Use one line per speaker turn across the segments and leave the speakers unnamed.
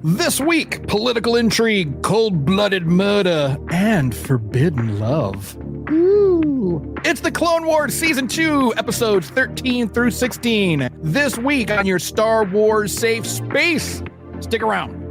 This week, political intrigue, cold-blooded murder, and forbidden love. Ooh. It's the Clone Wars Season 2, episodes 13 through 16. This week on your Star Wars Safe Space. Stick around.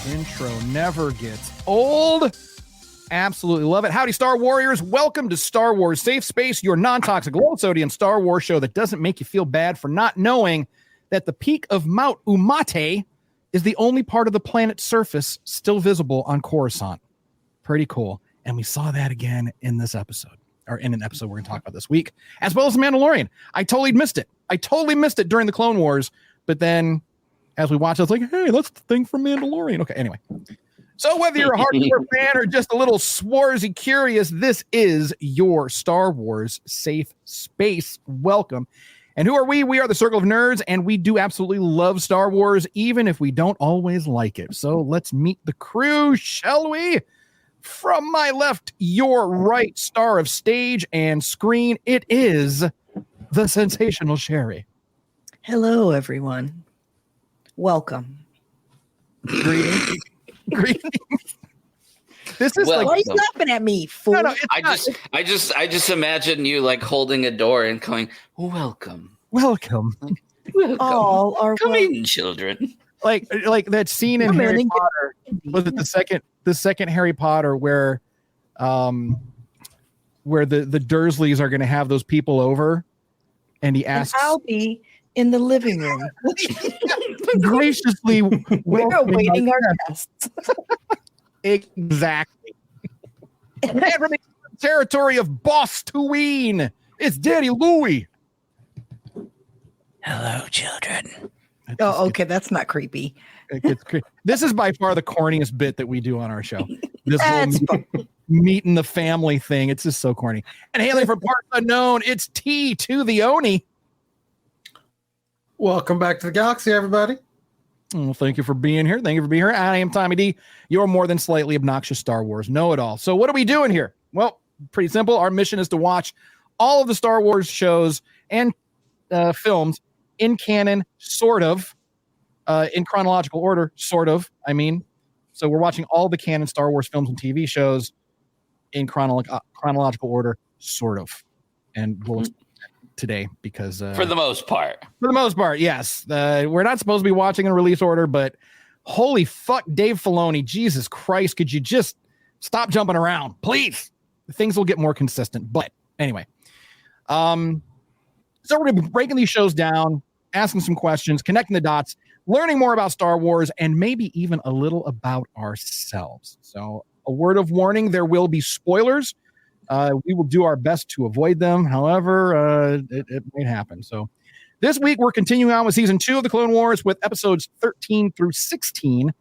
Intro never gets old. Absolutely love it. Howdy, Star Warriors. Welcome to Star Wars Safe Space, your non-toxic, low-sodium Star Wars show that doesn't make you feel bad for not knowing that the peak of Mount Umate is the only part of the planet's surface still visible on Coruscant. Pretty cool. And we saw that again in this episode, or in an episode we're going to talk about this week, as well as The Mandalorian. I totally missed it during the Clone Wars, but then as we watch, I was like, hey, that's the thing from Mandalorian. Okay, anyway. So whether you're a hardcore fan or just a little swarzy curious, this is your Star Wars Safe Space. Welcome. And who are we? We are the Circle of Nerds, and we do absolutely love Star Wars, even if we don't always like it. So let's meet the crew, shall we? From my left, your right, star of stage and screen, it is the sensational Sherry.
Hello, everyone. Welcome.
Greetings. This is
why are you laughing at me, fool?
No, I just imagine you like holding a door and going, welcome.
All are
come in, children.
Like that scene in Harry Potter. Was it the second Harry Potter where the Dursleys are going to have those people over, and he asks,
and I'll be in the living room.
Graciously,
we're awaiting our guests.
Exactly. And from the territory of Boss Tween, it's Daddy Louie.
Hello, children.
Okay, that's not creepy.
This is by far the corniest bit that we do on our show. This whole meeting the family thing. It's just so corny. And hailing from parts unknown, it's T to the Oni.
Welcome back to the galaxy, everybody.
Well, thank you for being here. Thank you for being here. I am Tommy D, your more than slightly obnoxious Star Wars know-it-all. So what are we doing here? Well, pretty simple. Our mission is to watch all of the Star Wars shows and films in canon, sort of, in chronological order, sort of, I mean. So we're watching all the canon Star Wars films and TV shows in chronological order, sort of. And we'll today because
for the most part,
yes, we're not supposed to be watching in release order, but holy fuck, Dave Filoni, Jesus Christ, could you just stop jumping around, please? Things will get more consistent. But anyway, so we're gonna be breaking these shows down, asking some questions, connecting the dots, learning more about Star Wars, and maybe even a little about ourselves. So a word of warning, there will be spoilers. We will do our best to avoid them. However, it might happen. So this week, we're continuing on with Season 2 of the Clone Wars with episodes 13 through 16.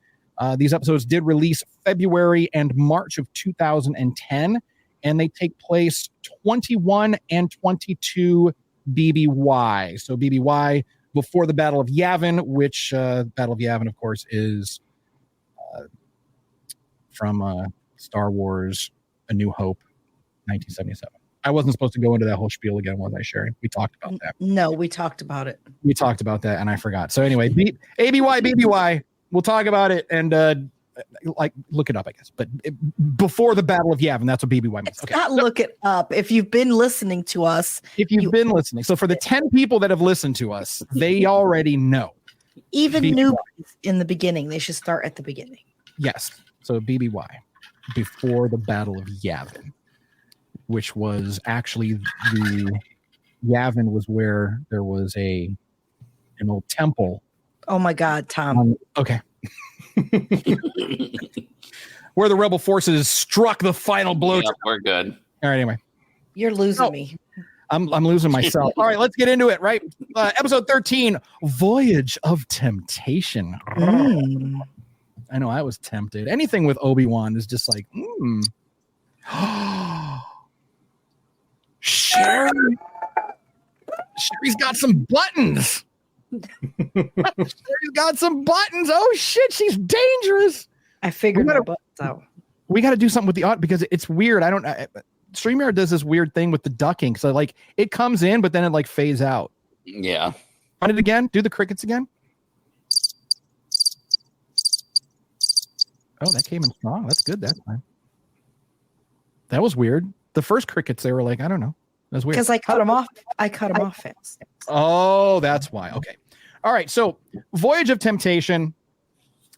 These episodes did release February and March of 2010, and they take place 21 and 22 BBY. So BBY before the Battle of Yavin, which Battle of Yavin, of course, is from Star Wars A New Hope. 1977. I wasn't supposed to go into that whole spiel again, was I, Sherry? We talked about that.
No, we talked about it.
We talked about that, and I forgot. So anyway, ABY, BBY, we'll talk about it and look it up, I guess. But before the Battle of Yavin, that's what BBY means.
Okay. Not look it up. If you've been listening to us.
If you've been listening. So for the 10 people that have listened to us, they already know.
Even newbies in the beginning, they should start at the beginning.
Yes. So BBY, before the Battle of Yavin, which was actually the Yavin was where there was an old temple.
Oh my God, Tom.
Okay. Where the rebel forces struck the final blow.
Yeah, we're good.
All right, anyway.
You're losing me.
I'm losing myself. All right, let's get into it, right? Episode 13, Voyage of Temptation. I know I was tempted. Anything with Obi-Wan is just like, Sherry. Sherry's got some buttons. Sherry's got some buttons. Oh shit, she's dangerous.
I figured my buttons out.
We got to do something with the audio because it's weird. StreamYard does this weird thing with the ducking. So like it comes in, but then it like fades out.
Yeah.
Run it again. Do the crickets again. Oh, that came in strong. That's good that time. That was weird. The first crickets, they were like, I don't know. That's weird.
Because I cut them off. I cut them off fast.
Oh, that's why. Okay. All right. So Voyage of Temptation.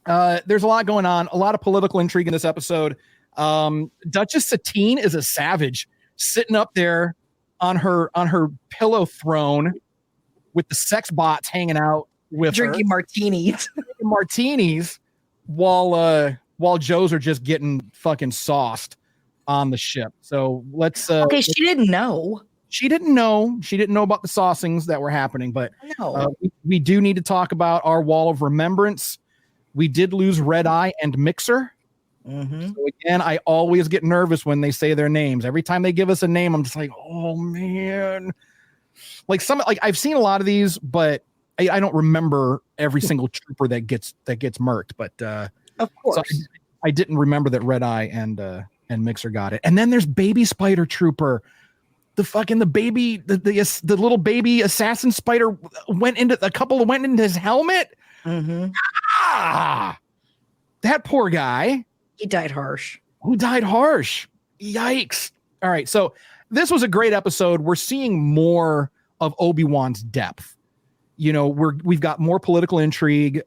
There's a lot going on. A lot of political intrigue in this episode. Duchess Satine is a savage sitting up there on her pillow throne with the sex bots hanging out with
drinking
her. Martinis while Joes are just getting fucking sauced on the ship. So let's
okay, she didn't know.
She didn't know about the saucings that were happening, but we do need to talk about our wall of remembrance. We did lose Red Eye and Mixer.
Mm-hmm.
So again, I always get nervous when they say their names. Every time they give us a name, I'm just like, oh man. Like I've seen a lot of these, but I don't remember every single trooper that gets murked. But
of course,
so I didn't remember that Red Eye and Mixer got it. And then there's Baby Spider Trooper. The little baby assassin spider went into his helmet.
Mm-hmm.
That poor guy.
He died harsh.
Who died harsh? Yikes. All right. So this was a great episode. We're seeing more of Obi-Wan's depth. You know, we've got more political intrigue,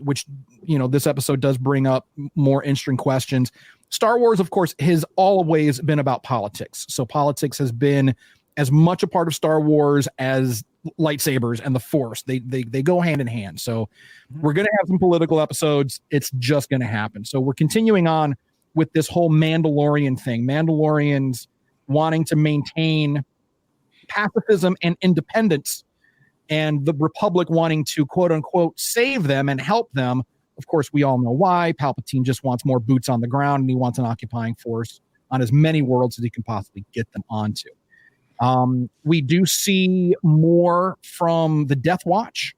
which, you know, this episode does bring up more interesting questions. Star Wars, of course, has always been about politics. So politics has been as much a part of Star Wars as lightsabers and the Force. They go hand in hand. So we're going to have some political episodes. It's just going to happen. So we're continuing on with this whole Mandalorian thing. Mandalorians wanting to maintain pacifism and independence, and the Republic wanting to, quote unquote, save them and help them. Of course, we all know why. Palpatine just wants more boots on the ground, and he wants an occupying force on as many worlds as he can possibly get them onto. We do see more from the Death Watch.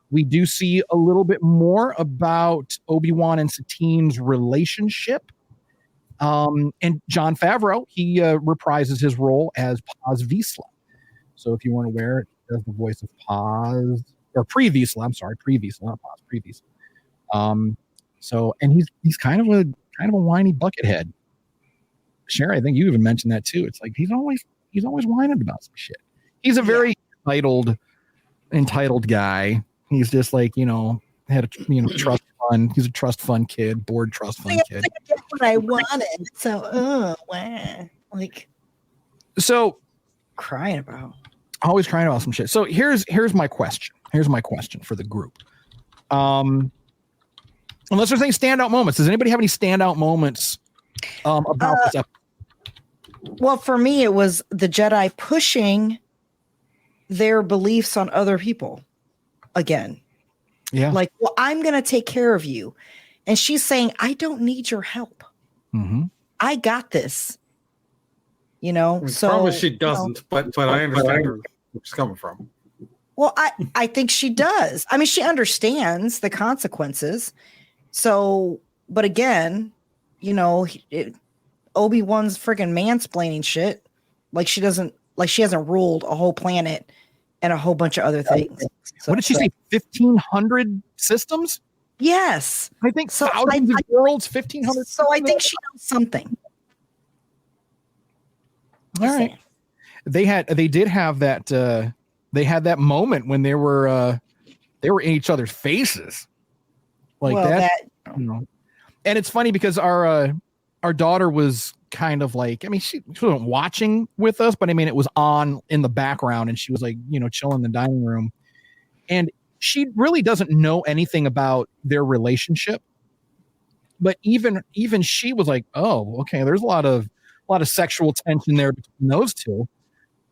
We do see a little bit more about Obi-Wan and Satine's relationship. And Jon Favreau, he reprises his role as Paz Vizsla. So if you weren't aware, it does the voice of Paz, or Pre-Vizsla. I'm sorry, Pre-Vizsla, not Paz, Pre-Vizsla. So, and he's kind of a whiny buckethead. Sherry, I think you even mentioned that too. It's like he's always whining about some shit. He's a very entitled guy. He's just like, had a trust fund. He's a trust fund kid, bored trust fund kid.
That's what I wanted. So, wow.
So
crying about.
Always crying about some shit. So here's my question. Here's my question for the group. Unless there's any standout moments, does anybody have any standout moments about this episode?
Well, for me, it was the Jedi pushing their beliefs on other people again.
Yeah.
Like, well, I'm going to take care of you. And she's saying, I don't need your help.
Mm-hmm.
I got this. So
probably she doesn't, but I understand where she's coming from.
Well, I think she does. I mean, she understands the consequences. So, but again, Obi-Wan's freaking mansplaining shit. She hasn't ruled a whole planet and a whole bunch of other things. So,
what did she say? 1,500 systems?
Yes.
I think so. Thousands of worlds, 1,500.
So I think she knows something.
All right. They did have that. They had that moment when they were in each other's faces, And it's funny because our daughter was kind of like, I mean, she wasn't watching with us, but I mean, it was on in the background, and she was like, chilling in the dining room, and she really doesn't know anything about their relationship. But even she was like, oh, okay, there's a lot of sexual tension there between those two,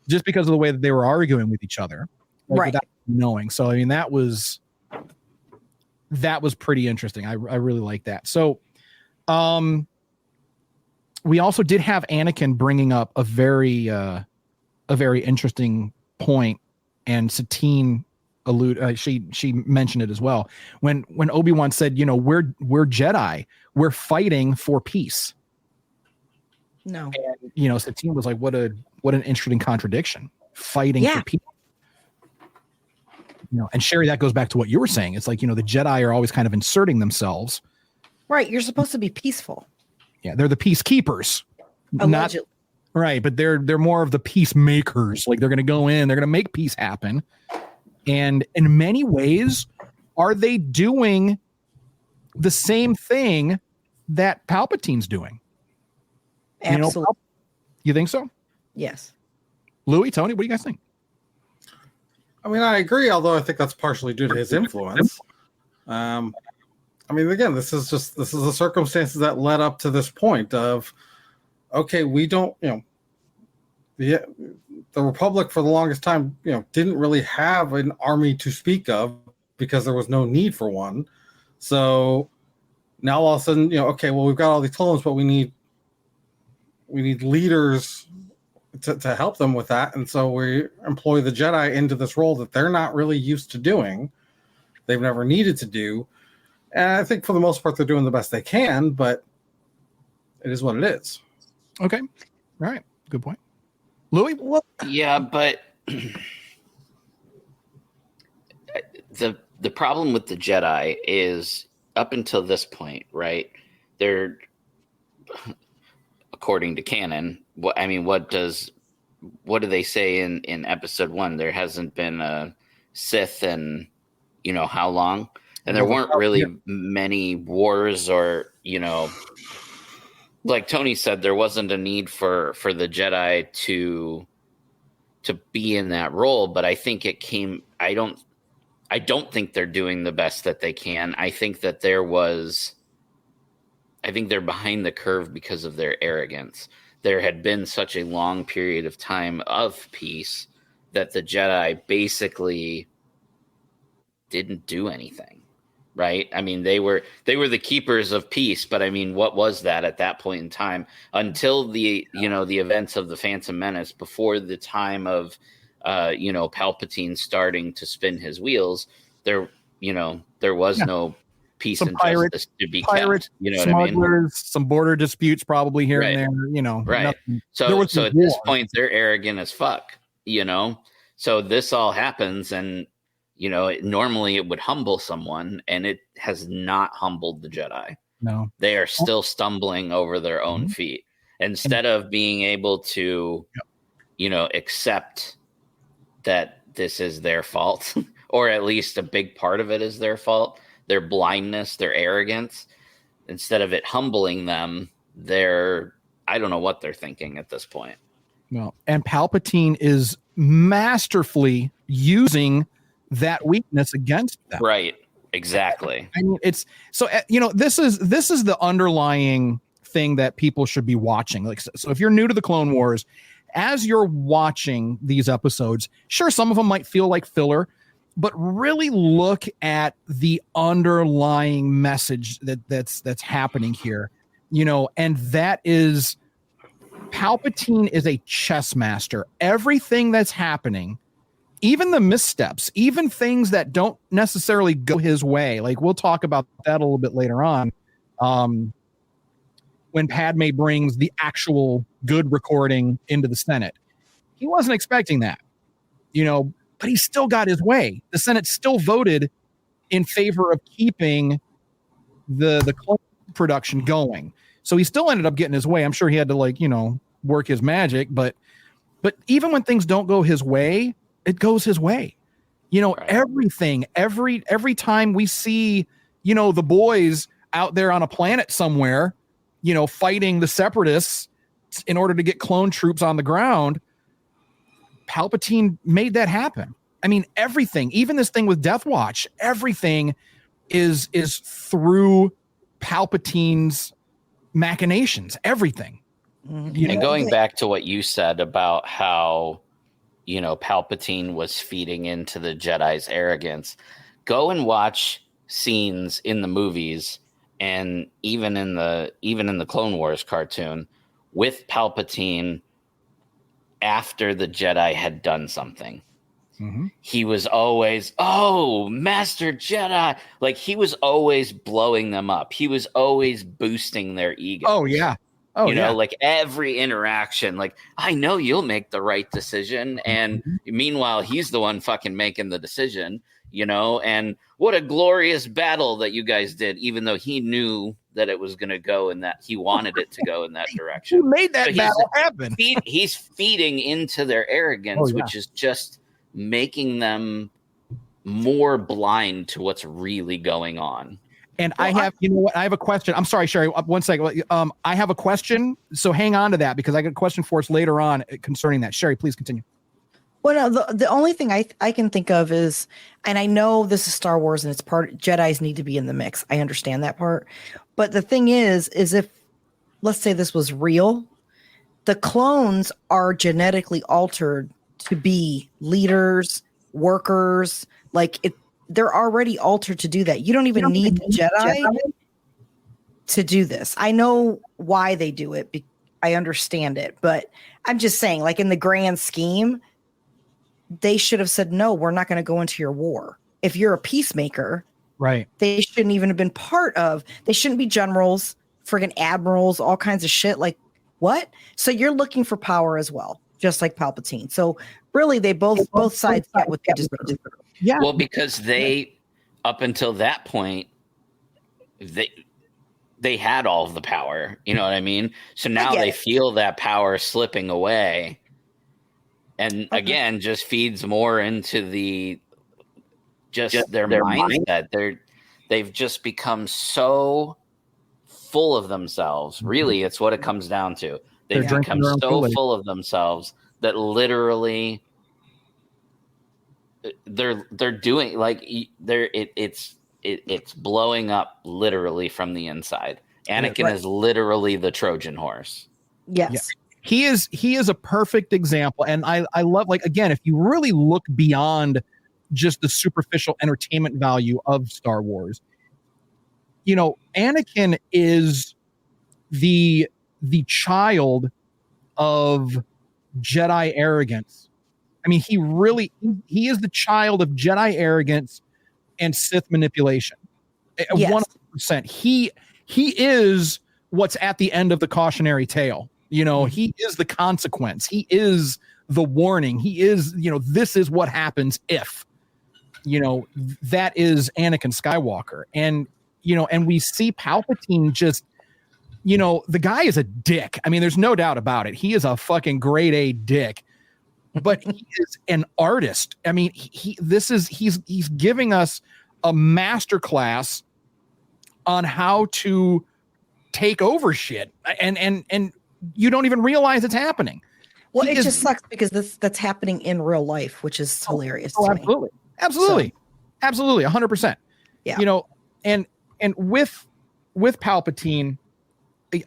just because of the way that they were arguing with each other,
right?
Without knowing. So I mean, that was pretty interesting. I really like that. So, we also did have Anakin bringing up a very interesting point and Satine she mentioned it as well. When Obi-Wan said, we're Jedi, we're fighting for peace.
No.
And, Satine was like, what an interesting contradiction. Fighting for peace. And Sherry, that goes back to what you were saying. It's like, the Jedi are always kind of inserting themselves.
Right. You're supposed to be peaceful.
Yeah. They're the peacekeepers.
Allegedly.
Right. But they're more of the peacemakers. Like they're going to go in, they're going to make peace happen. And in many ways, are they doing the same thing that Palpatine's doing?
Absolutely.
You think so?
Yes.
Louis, Tony, what do you guys think?
I mean, I agree, although I think that's partially due to his influence. I mean, again, this is the circumstances that led up to this point of, okay, we don't, the Republic for the longest time, didn't really have an army to speak of because there was no need for one. So now all of a sudden, okay, well, we've got all these clones, but we need leaders to help them with that. And so we employ the Jedi into this role that they're not really used to doing. They've never needed to do. And I think for the most part, they're doing the best they can, but it is what it is.
Okay. All right. Good point. Louis?
Yeah, but the problem with the Jedi is up until this point, right? They're, according to canon, what do they say in episode 1? There hasn't been a Sith in how long, and there weren't really many wars, or like Tony said, there wasn't a need for the Jedi to be in that role. But I think it came. I don't think they're doing the best that they can. I think that they're behind the curve because of their arrogance. There had been such a long period of time of peace that the Jedi basically didn't do anything, right? I mean, they were the keepers of peace, but I mean, what was that at that point in time until the events of the Phantom Menace, before the time of Palpatine starting to spin his wheels? There was no peace and justice to be kept. You know what I mean?
Some border disputes probably here and there,
Right.
Nothing.
So at this point, they're arrogant as fuck, So this all happens, and normally it would humble someone, and it has not humbled the Jedi.
No,
they are still stumbling over their own feet instead of being able to, accept that this is their fault, or at least a big part of it is their fault. Their blindness, their arrogance, instead of it humbling them, I don't know what they're thinking at this point.
Well, and Palpatine is masterfully using that weakness against them.
Right. Exactly.
I mean, it's so, this is the underlying thing that people should be watching. Like, so if you're new to the Clone Wars, as you're watching these episodes, sure, some of them might feel like filler, but really look at the underlying message that's happening here, and that is Palpatine is a chess master. Everything that's happening, even the missteps, even things that don't necessarily go his way, like we'll talk about that a little bit later on, when Padme brings the actual good recording into the Senate. He wasn't expecting that, but he still got his way. The Senate still voted in favor of keeping the clone production going. So he still ended up getting his way. I'm sure he had to work his magic, but even when things don't go his way, it goes his way. Everything, every time we see, the boys out there on a planet somewhere, fighting the separatists in order to get clone troops on the ground, Palpatine made that happen. I mean, everything, even this thing with Death Watch, everything is through Palpatine's machinations, everything.
And going back to what you said about how, Palpatine was feeding into the Jedi's arrogance, go and watch scenes in the movies and even in the Clone Wars cartoon with Palpatine after the Jedi had done something. he was always, oh, Master Jedi. Like, he was always blowing them up. He was always boosting their ego.
Oh, yeah. Oh,
you know, like every interaction, like, I know you'll make the right decision. And meanwhile, he's the one fucking making the decision, you know, and what a glorious battle that you guys did, even though he knew that it was going to go in that, he wanted it to go in that direction.
Who made that battle happen?
He's feeding into their arrogance, which is just making them more blind to what's really going on.
And I have, you know what? I have a question. I'm sorry, Sherry. 1 second. I have a question. So hang on to that because I got a question for us later on concerning that. Sherry, please continue.
Well, no, the only thing I can think of is, and I know this is Star Wars and it's part, Jedis need to be in the mix. I understand that part. But the thing is if, let's say this was real, the clones are genetically altered to be leaders, workers, like they're already altered to do that. You don't even need the Jedi to do this. I know why they do it. I understand it, but I'm just saying, like in the grand scheme, they should have said, no, we're not going to go into your war. If you're a peacemaker,
right?
They shouldn't even have been part of, they shouldn't be generals, friggin' admirals, all kinds of shit. Like what? So you're looking for power as well, just like Palpatine. So really they both sides get what they deserve.
Yeah.
Well, because they, up until that point, they had all of the power. You know what I mean? So now they feel that power slipping away. And again, just feeds more into their mindset. They've just become so full of themselves. Really, it's what it comes down to. They've become so full of themselves that literally they're doing like it's blowing up literally from the inside. Anakin is literally the Trojan horse.
Yes.
Yeah. He is a perfect example. And I love, like, again, if you really look beyond just the superficial entertainment value of Star Wars, you know, Anakin is the child of Jedi arrogance. I mean, he is the child of Jedi arrogance and Sith manipulation. 100%. He is what's at the end of the cautionary tale. You know, he is the consequence. He is the warning. He is, you know, this is what happens if, you know, that is Anakin Skywalker. And, you know, and we see Palpatine just, you know, the guy is a dick. I mean, there's no doubt about it. He is a fucking grade A dick, but he is an artist. I mean, he's giving us a masterclass on how to take over shit. And you don't even realize it's happening.
Well, it just sucks because that's happening in real life, which is hilarious. To
absolutely.
me.
Absolutely. Absolutely. 100%.
Yeah.
You know, and with Palpatine,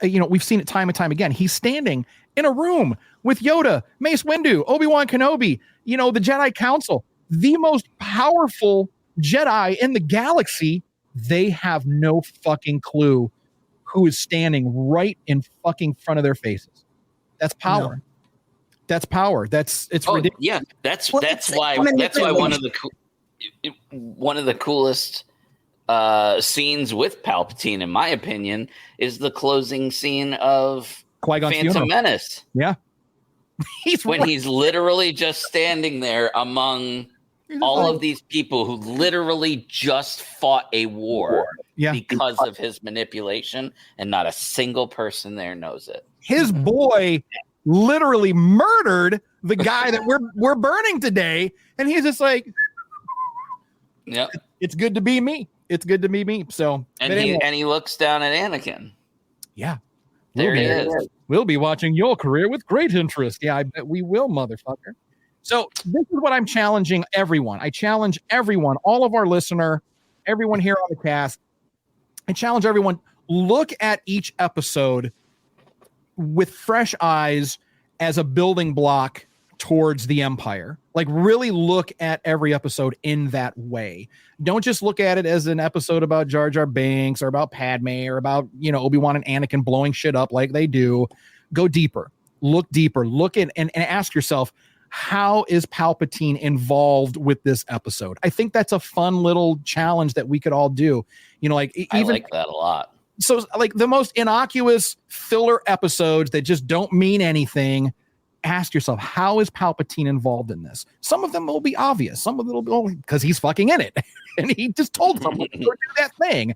you know, we've seen it time and time again. He's standing in a room with Yoda, Mace Windu, Obi-Wan Kenobi, you know, the Jedi Council, the most powerful Jedi in the galaxy. They have no fucking clue who is standing right in fucking front of their faces. That's power. No. That's power. It's ridiculous.
Yeah, that's why one of the coolest scenes with Palpatine, in my opinion, is the closing scene of
Qui-Gon's
Phantom
funeral.
Menace.
Yeah.
He's literally just standing there among all of these people who literally just fought a war because of his manipulation, and not a single person there knows it.
His boy literally murdered the guy that we're burning today, and he's just like,
"Yep,
it's good to be me. It's good to be me." So,
and he looks down at Anakin.
Yeah,
there he is.
We'll be watching your career with great interest. Yeah, I bet we will, motherfucker. So this is what I'm challenging everyone. I challenge everyone, all of our listener, everyone here on the cast. I challenge everyone, look at each episode with fresh eyes as a building block towards the Empire. Like, really look at every episode in that way. Don't just look at it as an episode about Jar Jar Binks or about Padme or about, you know, Obi-Wan and Anakin blowing shit up like they do. Go deeper. Look deeper. Look at and ask yourself, how is Palpatine involved with this episode? I think that's a fun little challenge that we could all do. You know, like
I
even
like that a lot.
so, like the most innocuous filler episodes that just don't mean anything. Ask yourself, how is Palpatine involved in this? Some of them will be obvious. Some of it will be because he's fucking in it, and he just told someone to go do that thing.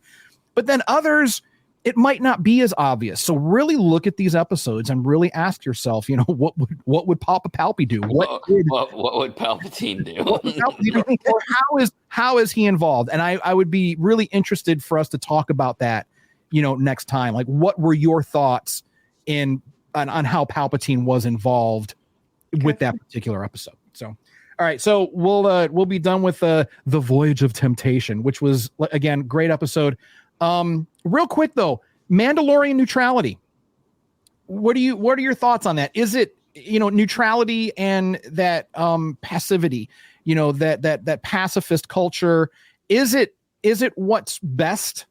But then others, it might not be as obvious. So really look at these episodes and really ask yourself, you know, what would Papa Palpy do?
What would Palpatine do?
Or how is he involved? And I would be really interested for us to talk about that, you know, next time. Like, what were your thoughts on how Palpatine was involved with that particular episode? So, all right, so we'll be done with the Voyage of Temptation, which was, again, great episode. Real quick though, Mandalorian neutrality. What are your thoughts on that? Is it, you know, neutrality and that passivity, you know, that pacifist culture? Is it what's best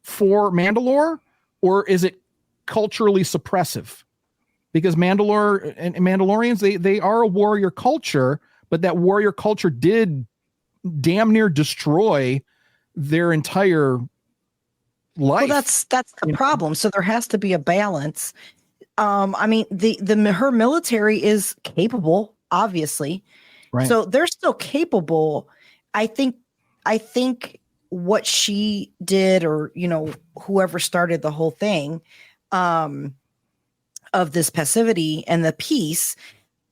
for Mandalore, or is it culturally suppressive? Because Mandalore and Mandalorians, they are a warrior culture, but that warrior culture did damn near destroy their entire life.
Well, that's the problem. So there has to be a balance. I mean, her military is capable, obviously.
Right.
So they're still capable. I think what she did, or, you know, whoever started the whole thing, of this passivity and the peace,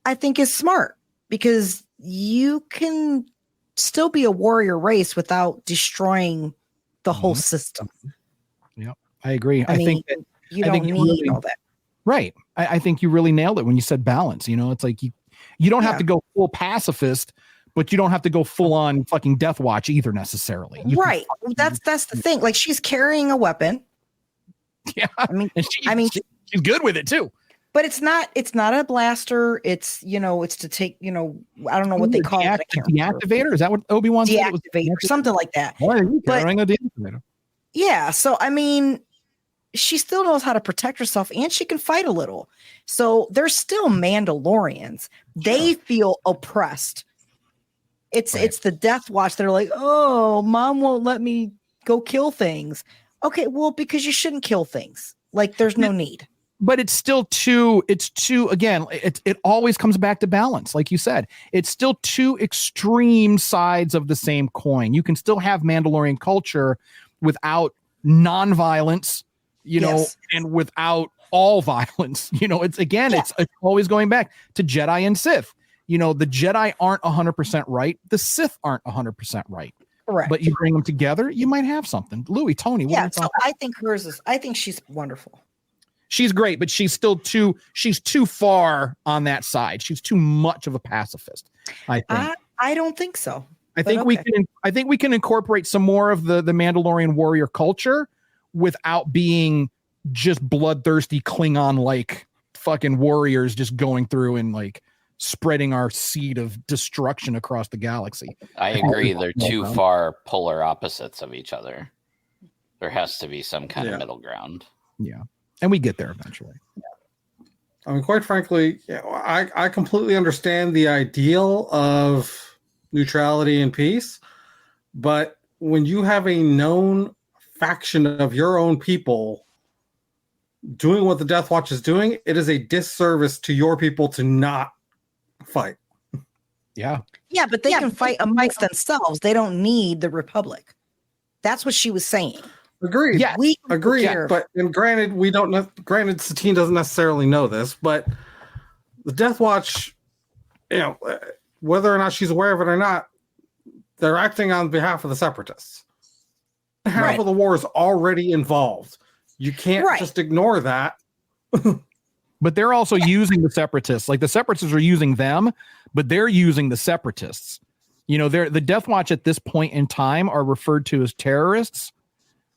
I think is smart, because you can still be a warrior race without destroying the whole system.
Yeah, I agree.
I
think
mean,
that
you don't need all that.
Right. I think you really nailed it when you said balance. You know, it's like you don't have to go full pacifist, but you don't have to go full on fucking Death Watch either necessarily.
Right. That's the thing. Like, she's carrying a weapon.
Yeah.
I mean,
she's good with it too.
But it's not a blaster. It's, you know, it's to take, you know, I don't know what they call it.
Deactivator? Is that what Obi-Wan said?
Deactivator, something like that.
Why are you carrying a deactivator?
Yeah. So, I mean, she still knows how to protect herself, and she can fight a little. So they're still Mandalorians. They feel oppressed. It's the Death Watch. They're like, oh, mom won't let me go kill things. Okay, well, because you shouldn't kill things. Like, there's no need.
But it's too, again, it always comes back to balance. Like you said, it's still two extreme sides of the same coin. You can still have Mandalorian culture without non-violence, you know, and without all violence. You know, it's always going back to Jedi and Sith. You know, the Jedi aren't 100% right. The Sith aren't 100% right.
Correct.
But you bring them together, you might have something. Louis, Tony.
So I think she's wonderful.
She's great, but she's too far on that side. She's too much of a pacifist, I think.
I don't think so.
I think we can incorporate some more of the Mandalorian warrior culture without being just bloodthirsty Klingon like fucking warriors just going through and like spreading our seed of destruction across the galaxy.
I agree. They're too far polar opposites of each other. There has to be some kind of middle ground.
Yeah. And we get there eventually.
I mean, quite frankly, I completely understand the ideal of neutrality and peace, but when you have a known faction of your own people doing what the Death Watch is doing, it is a disservice to your people to not fight.
Yeah.
Yeah, but they can fight amongst themselves. They don't need the Republic. That's what she was saying.
Agreed.
Yeah, we
agree. But and granted, we don't know. Granted, Satine doesn't necessarily know this, but the Death Watch, you know, whether or not she's aware of it or not, they're acting on behalf of the Separatists. Half of the war is already involved. You can't just ignore that.
But they're also using the Separatists. Like, the Separatists are using them, but they're using the Separatists. You know, the Death Watch at this point in time are referred to as terrorists.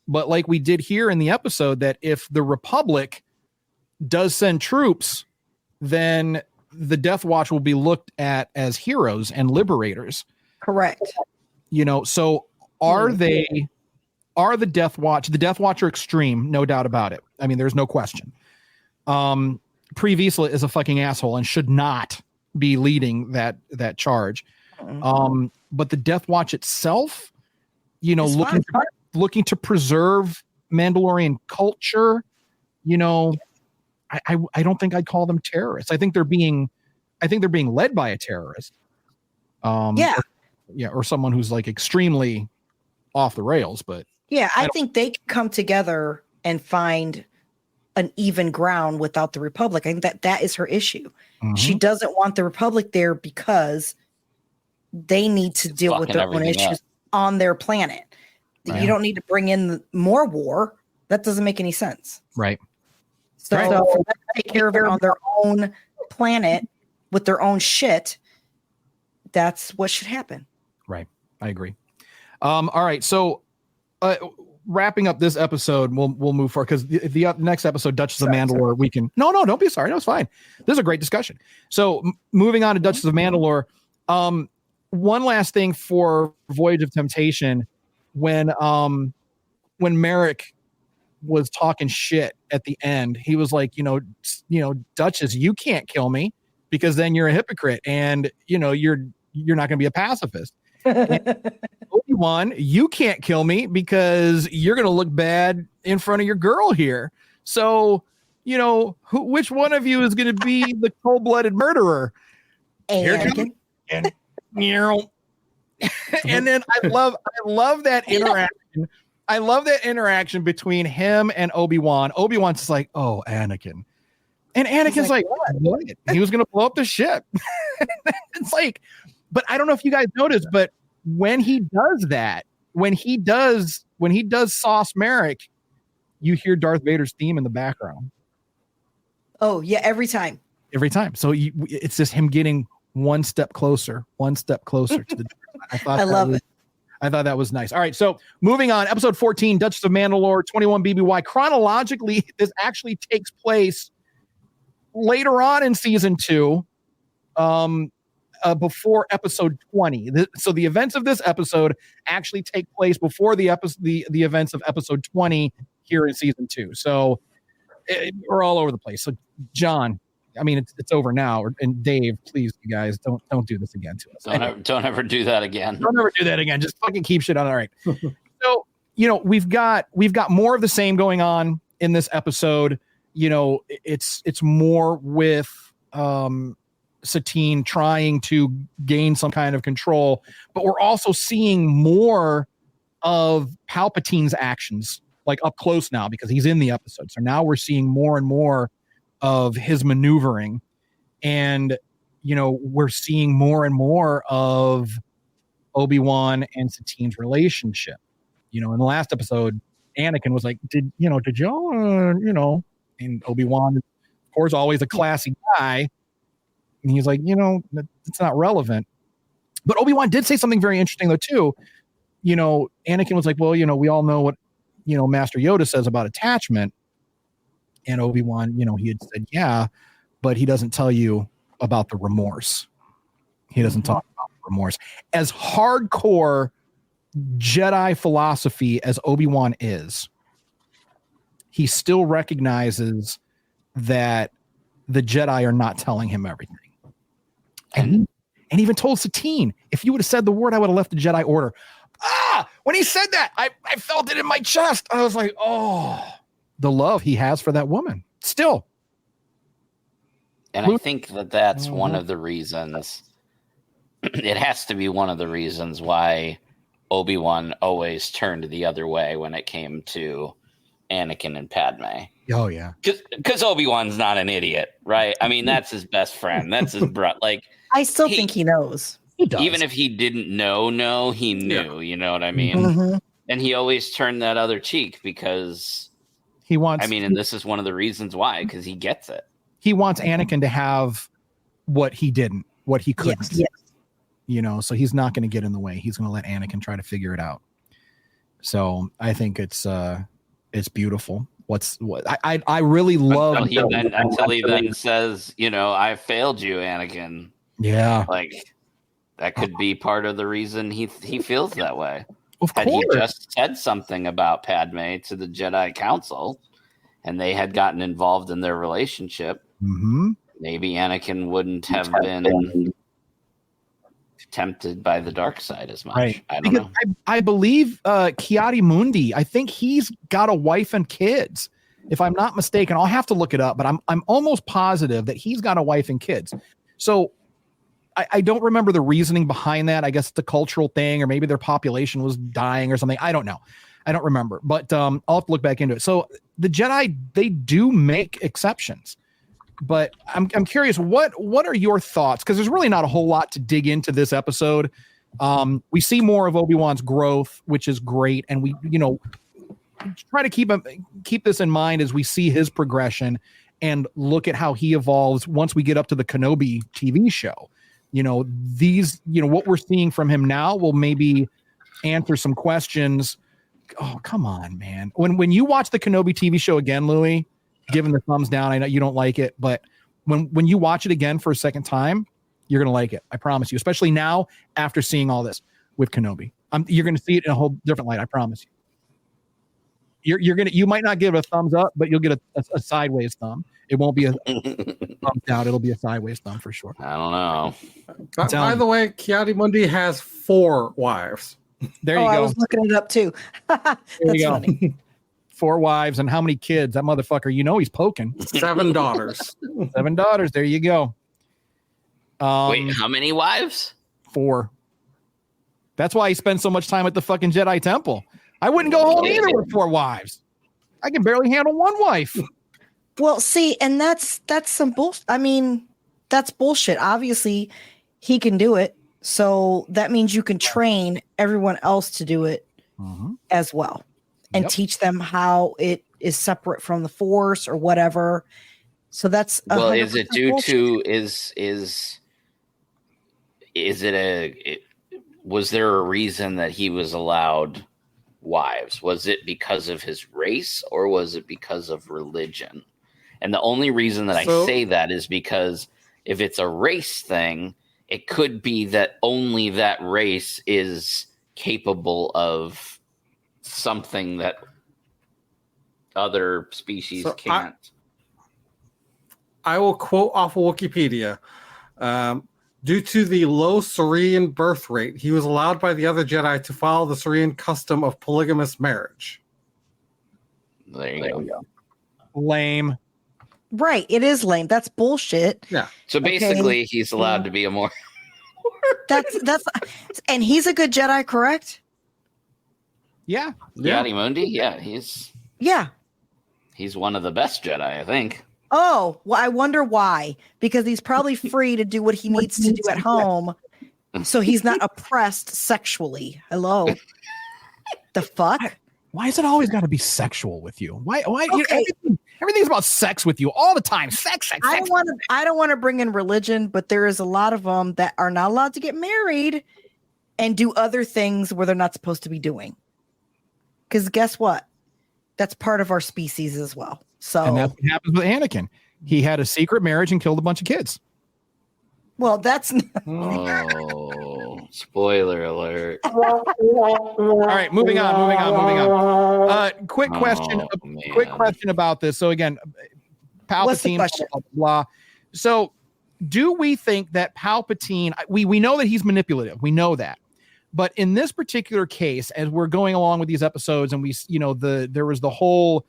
But like we did here in the episode, that if the Republic does send troops, then the Death Watch will be looked at as heroes and liberators.
Correct.
You know, so are the Death Watch are extreme, no doubt about it. I mean, there's no question. Pre Vizsla is a fucking asshole and should not be leading that charge. But the Death Watch itself, you know, looking to preserve Mandalorian culture, you know, I don't think I'd call them terrorists. I think they're being led by a terrorist. Or someone who's like extremely off the rails. But
yeah, I think they can come together and find an even ground without the Republic. I think that is her issue. She doesn't want the Republic there because they need to deal with their own issues on their planet. Right. You don't need to bring in more war. That doesn't make any sense.
Right.
So take care of it on their own planet with their own shit. That's what should happen.
Right. I agree. All right. So wrapping up this episode, we'll move forward because the next episode, Duchess of Mandalore, we can. No, don't be sorry. No, it's fine. This is a great discussion. So moving on to Duchess of Mandalore. One last thing for Voyage of Temptation, when Merrick was talking shit at the end, he was like, you know, Duchess, you can't kill me because then you're a hypocrite and you know you're not going to be a pacifist. Obi-Wan, you can't kill me because you're going to look bad in front of your girl here. So, you know, which one of you is going to be the cold-blooded murderer?
Anakin.
And you know, and then I love that interaction. I love that interaction between him and Obi-Wan. Obi-Wan's just like, "Oh, Anakin," and Anakin's like, "What? He was going to blow up the ship." It's like, but I don't know if you guys noticed, but when he does that, when he does Sauce Merrick, you hear Darth Vader's theme in the background.
Oh yeah, every time.
So it's just him getting one step closer to the. I love it. I thought that was nice. All right, so moving on, episode 14, Duchess of Mandalore, 21 BBY. Chronologically, this actually takes place later on in season 2, before episode 20. So the events of this episode actually take place before the events of episode 20 here in season 2. So we're all over the place. So John, I mean, it's over now. And Dave, please, you guys, don't do this again to us.
Don't ever do that again.
Don't ever do that again. Just fucking keep shit on. All right. So, you know, we've got more of the same going on in this episode. You know, it's more with Satine trying to gain some kind of control, but we're also seeing more of Palpatine's actions, like up close now because he's in the episode. So now we're seeing more and more of his maneuvering, and you know, we're seeing more and more of Obi-Wan and Satine's relationship. You know, in the last episode, Anakin was like, did y'all, you know, and Obi-Wan, of course, always a classy guy. And he's like, you know, it's not relevant. But Obi-Wan did say something very interesting, though, too. You know, Anakin was like, well, you know, we all know what, you know, Master Yoda says about attachment. And Obi-Wan, you know, he had said, yeah, but he doesn't tell you about the remorse. He doesn't talk about remorse. As hardcore Jedi philosophy as Obi-Wan is, he still recognizes that the Jedi are not telling him everything. And even told Satine, if you would have said the word, I would have left the Jedi Order. When he said that, I felt it in my chest. I was like, oh, the love he has for that woman still.
And I think that's one of the reasons. It has to be one of the reasons why Obi-Wan always turned the other way when it came to Anakin and Padme.
Oh yeah,
because Obi-Wan's not an idiot, right? I mean, that's his best friend. That's his brother. Like,
I still think he knows.
He does.
Even if he didn't know, he knew. Yeah. You know what I mean?
Mm-hmm.
And he always turned that other cheek because
he wants.
I mean, and this is one of the reasons why, because he gets it.
He wants Anakin to have what he didn't, what he couldn't.
Yes.
You know, so he's not going to get in the way. He's going to let Anakin try to figure it out. So I think it's beautiful. I really love
until he then says, you know, I failed you, Anakin.
Yeah,
like that could be part of the reason he feels that way.
Of course.
Had he just said something about Padme to the Jedi Council, and they had gotten involved in their relationship, maybe Anakin wouldn't have been tempted by the dark side as much.
Right.
I don't know.
I believe Ki-Adi-Mundi, I think he's got a wife and kids. If I'm not mistaken, I'll have to look it up, but I'm almost positive that he's got a wife and kids. So I don't remember the reasoning behind that. I guess it's a cultural thing, or maybe their population was dying or something. I don't know. I don't remember, but I'll have to look back into it. So the Jedi, they do make exceptions, but I'm curious, what are your thoughts? Because there's really not a whole lot to dig into this episode. We see more of Obi-Wan's growth, which is great, and we try to keep this in mind as we see his progression and look at how he evolves once we get up to the Kenobi TV show. What we're seeing from him now will maybe answer some questions. Oh, come on, man. When you watch the Kenobi TV show again, Louis, giving the thumbs down, I know you don't like it, but when you watch it again for a second time, you're going to like it. I promise you, especially now after seeing all this with Kenobi. You're going to see it in a whole different light. I promise you. You might not give it a thumbs up, but you'll get a sideways thumb. It won't be a thumbs down. It'll be a sideways thumb for sure.
I don't know.
By the way, Ki-Adi-Mundi has 4 wives.
There you go.
I was looking it up too. That's funny.
4 wives and how many kids? That motherfucker, he's poking.
7 daughters.
7 daughters. There you go.
Wait, how many wives?
4. That's why he spends so much time at the fucking Jedi Temple. I wouldn't go home either with 4 wives. I can barely handle 1 wife.
Well, see, and that's some bullshit. I mean, that's bullshit. Obviously, he can do it. So that means you can train everyone else to do it as well and teach them how it is separate from the Force or whatever. So that's
is it due
bullshit.
to was there a reason that he was allowed wives? Was it because of his race or was it because of religion? And the only reason that I say that is because if it's a race thing, it could be that only that race is capable of something that other species can't.
I will quote off of Wikipedia. Due to the low Saurian birth rate, he was allowed by the other Jedi to follow the Saurian custom of polygamous marriage.
There you go.
Lame.
Right. It is lame. That's bullshit.
Yeah.
So basically, he's allowed to be a more.
That's and he's a good Jedi, correct?
Yeah.
Ki-Adi-Mundi? Yeah, he's one of the best Jedi, I think.
Oh, well, I wonder why. Because he's probably free to do what he needs to do at home, so he's not oppressed sexually. Hello. The fuck?
Why is it always got to be sexual with you? Why?
Okay.
Everything's about sex with you all the time. Sex.
I don't want to bring in religion, but there is a lot of them that are not allowed to get married and do other things where they're not supposed to be doing. Because guess what? That's part of our species as well. So,
and that's what happens with Anakin. He had a secret marriage and killed a bunch of kids.
Well, that's
spoiler alert.
All right, moving on. Quick question about this. So again, Palpatine,
What's the question?
blah, blah, blah. So do we think that Palpatine, we know that he's manipulative. We know that. But in this particular case, as we're going along with these episodes and there was the whole,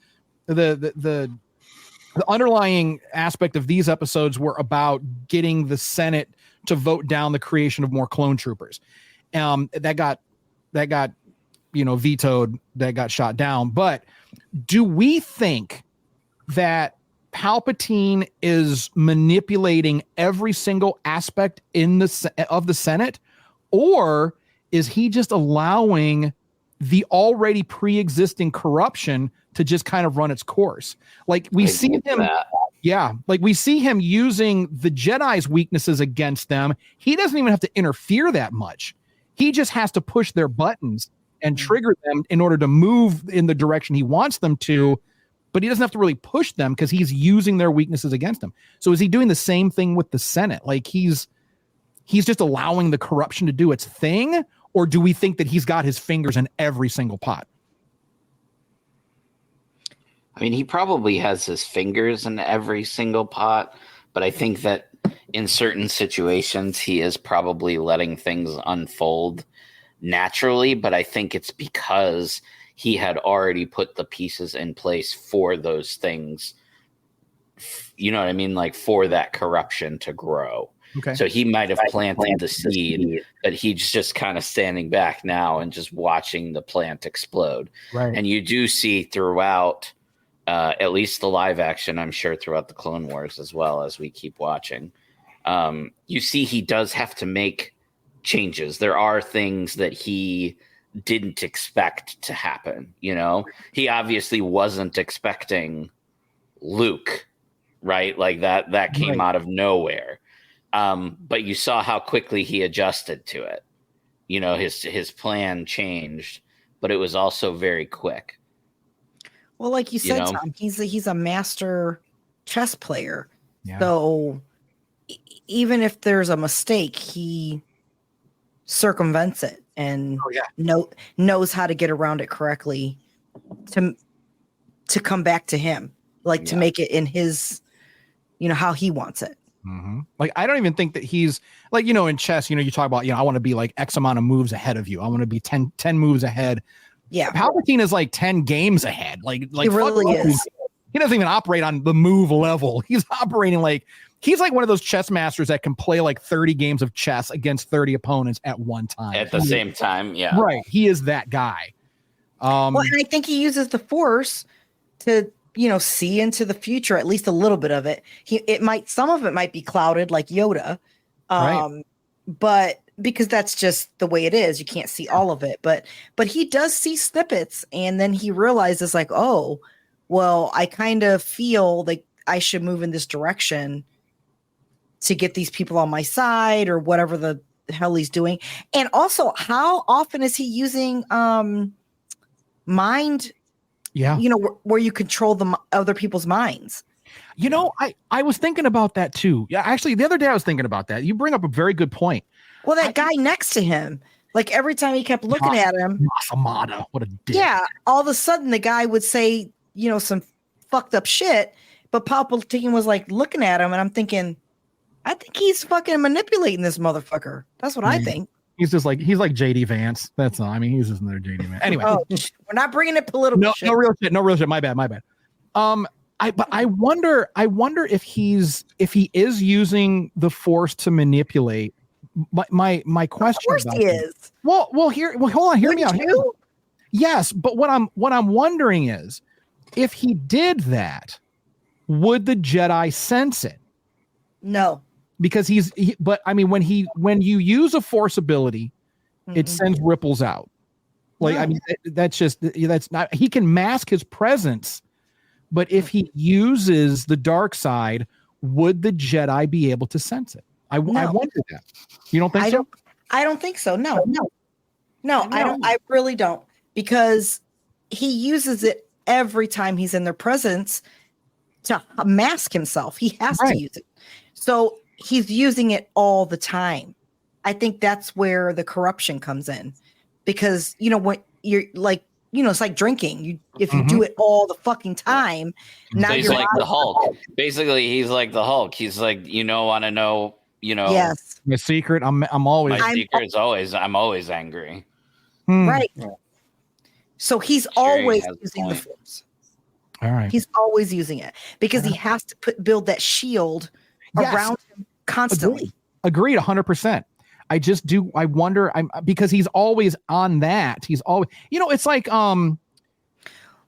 the underlying aspect of these episodes were about getting the Senate to vote down the creation of more clone troopers. That got vetoed, that got shot down. But do we think that Palpatine is manipulating every single aspect of the Senate, or is he just allowing the already pre-existing corruption to just kind of run its course? Like we see him using the Jedi's weaknesses against them. He doesn't even have to interfere that much. He just has to push their buttons and trigger them in order to move in the direction he wants them to, but he doesn't have to really push them because he's using their weaknesses against them. So is he doing the same thing with the Senate? Like he's just allowing the corruption to do its thing, or do we think that he's got his fingers in every single pot?
I mean, he probably has his fingers in every single pot, but I think that in certain situations, he is probably letting things unfold naturally, but I think it's because he had already put the pieces in place for those things. You know what I mean? Like for that corruption to grow.
Okay.
So he might have planted the seed, but he's just kind of standing back now and just watching the plant explode.
Right.
And you do see throughout, at least the live action, I'm sure throughout the Clone Wars as well as we keep watching, you see he does have to make changes. There are things that he didn't expect to happen. You know, he obviously wasn't expecting Luke, right? Like that came out of nowhere. But you saw how quickly he adjusted to it. You know, his plan changed, but it was also very quick.
Well, like you said, Tom, he's a master chess player. Yeah. So even if there's a mistake, he circumvents it and knows how to get around it correctly to come back to him, like to make it in his, how he wants it.
Mm-hmm. Like, I don't even think that he's like, in chess, you talk about, I want to be like X amount of moves ahead of you. I want to be 10 moves ahead.
Yeah.
Palpatine is like 10 games ahead. Like
he really is.
He doesn't even operate on the move level. He's operating like he's like one of those chess masters that can play like 30 games of chess against 30 opponents at one time.
At the same time. Yeah.
Right. He is that guy.
Well, and I think he uses the Force to, see into the future, at least a little bit of it. Some of it might be clouded like Yoda.
Right.
But because that's just the way it is, you can't see all of it, but he does see snippets, and then he realizes like, oh, well, I kind of feel like I should move in this direction to get these people on my side or whatever the hell he's doing. And also, how often is he using mind? Yeah. Where you control the other people's minds.
I was thinking about that too. Yeah, actually, the other day I was thinking about that. You bring up a very good point.
Well, that guy next to him, like every time he kept looking at him,
Masamada, what a dick.
Yeah, all of a sudden the guy would say, some fucked up shit, but Palpatine was like looking at him, and I'm thinking, I think he's fucking manipulating this motherfucker. That's what I think.
He's just like JD Vance. That's all. I mean, he's just another JD Vance. Anyway,
we're not bringing it political.
No real shit. My bad. I wonder if he is using the Force to manipulate. My question.
Of course he is.
Well, hold on. Hear me out. Yes, but what I'm wondering is, if he did that, would the Jedi sense it?
No,
because but I mean, when you use a Force ability, it sends ripples out. Like, I mean, that's not. He can mask his presence, but if he uses the dark side, would the Jedi be able to sense it? I wonder that. You don't think so?
I don't think so. No, I don't. I really don't, because he uses it every time he's in their presence to mask himself. He has to use it. So he's using it all the time. I think that's where the corruption comes in, because, when you're like, it's like drinking. If you do it all the fucking time, now
so he's like the Hulk. Basically, he's like the Hulk. He's like, want to know,
Yes.
My secret. I'm always.
My secret is always. I'm always angry.
Right. So he's always using the Force.
All right.
He's always using it because he has to build that shield around him constantly.
Agreed 100%. I wonder, because he's always on that. He's always, it's like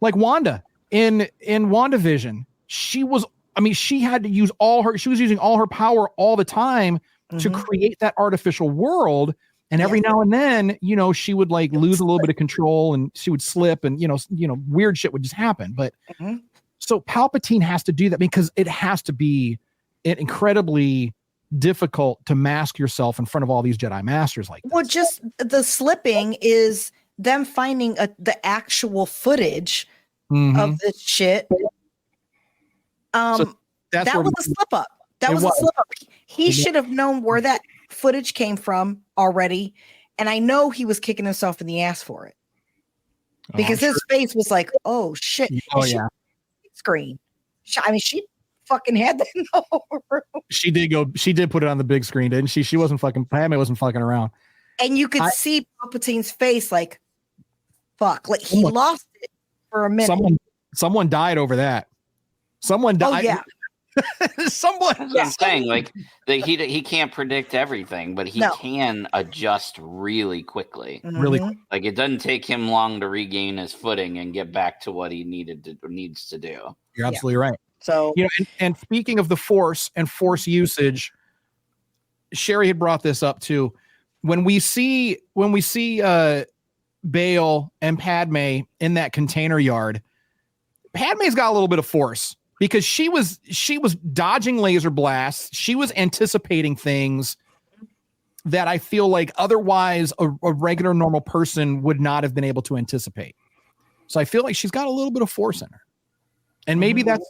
Wanda in WandaVision. She had to use she was using all her power all the time to create that artificial world. And every now and then, she would like lose a little bit of control, and she would slip, and, weird shit would just happen. But so Palpatine has to do that, because it has to be incredibly difficult to mask yourself in front of all these Jedi masters like this.
Well, just the slipping is them finding the actual footage of the shit.
So
that was a slip up. He should have known where that footage came from already, and I know he was kicking himself in the ass for it, because his face was like, "Oh shit!"
Oh yeah,
screen. I mean, she fucking had that in the whole room.
She did put it on the big screen, didn't she? Padmé wasn't fucking around.
And you could see Palpatine's face like, fuck. Like he lost it for a minute.
Someone died over that. Someone died.
Oh, yeah.
Someone.
That's what I'm saying. Like he can't predict everything, but he can adjust really quickly.
Really,
like it doesn't take him long to regain his footing and get back to what he needs to do.
You're absolutely right.
So
and speaking of the Force and Force usage, Sherry had brought this up too. When we see Bail and Padme in that container yard, Padme's got a little bit of Force. Because she was dodging laser blasts. She was anticipating things that I feel like otherwise a regular normal person would not have been able to anticipate. So I feel like she's got a little bit of Force in her. And maybe that's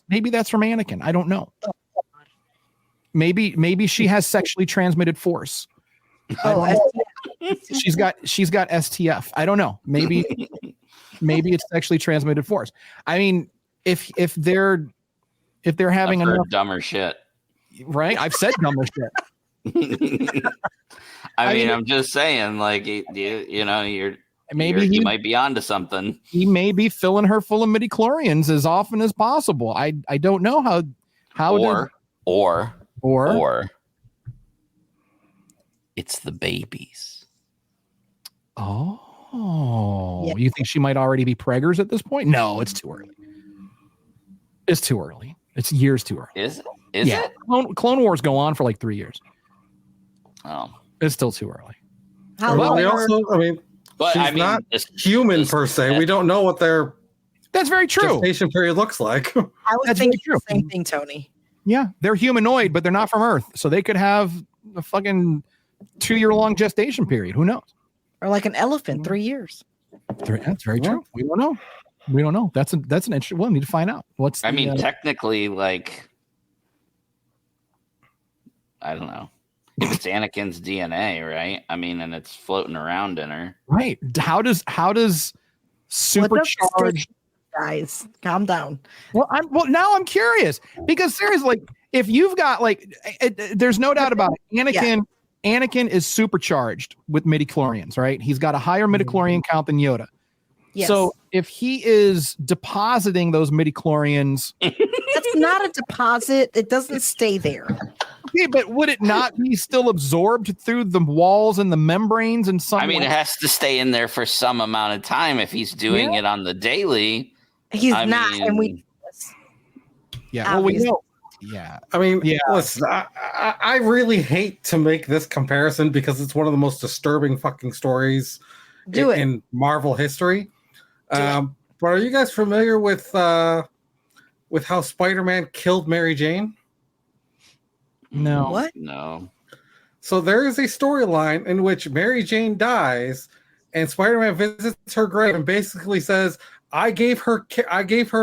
from Anakin. I don't know. Maybe she has sexually transmitted Force. She's got STF. I don't know. Maybe it's sexually transmitted Force. I mean, if they're having enough
dumber shit,
right? I've said dumber shit.
I mean, I'm just saying, like, you might be onto something.
He may be filling her full of midichlorians as often as possible. I don't know how
or it's the babies.
Oh, You think she might already be preggers at this point? No, it's too early. It's too early. It's years too early.
Is it?
Clone Wars go on for like 3 years.
Oh,
it's still too early.
She's not human per se. We don't know what their
that's very true
gestation period looks like.
I was thinking the same thing, Tony.
Yeah, they're humanoid, but they're not from Earth, so they could have a fucking 2-year-long gestation period. Who knows?
Or like an elephant, 3 years.
That's very true. We don't know. We don't know. That's an interesting one. We need to find out.
Technically, like, I don't know. If it's Anakin's DNA, right? I mean, and it's floating around in her.
Right. How does supercharged
guys calm down?
Well, now I'm curious because seriously, like, if you've got there's no doubt about it. Anakin is supercharged with midichlorians, right? He's got a higher midichlorian count than Yoda.
Yes.
So if he is depositing those midichlorians,
that's not a deposit. It doesn't stay there.
Okay, but would it not be still absorbed through the walls and the membranes and some?
I mean, it has to stay in there for some amount of time. If he's doing it on the daily,
he's not, and we.
Yeah, well, we know. Yeah,
I mean, listen, I really hate to make this comparison because it's one of the most disturbing fucking stories in Marvel history. But are you guys familiar with how Spider-Man killed Mary Jane?
No.
What?
No.
So there is a storyline in which Mary Jane dies, and Spider-Man visits her grave and basically says, I gave her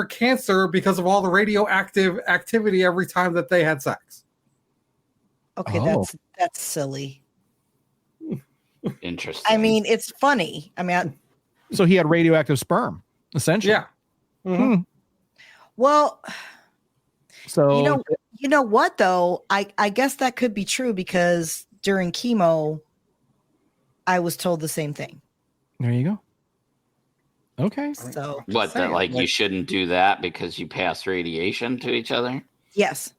cancer because of all the radioactive activity every time that they had sex.
Okay, that's silly.
Interesting.
I mean, it's funny. I mean,
so he had radioactive sperm, essentially.
Yeah. Mm-hmm.
Well,
so
you know what though? I guess that could be true because during chemo, I was told the same thing.
There you go. Okay.
So
what? That like you shouldn't do that because you pass radiation to each other?
Yes.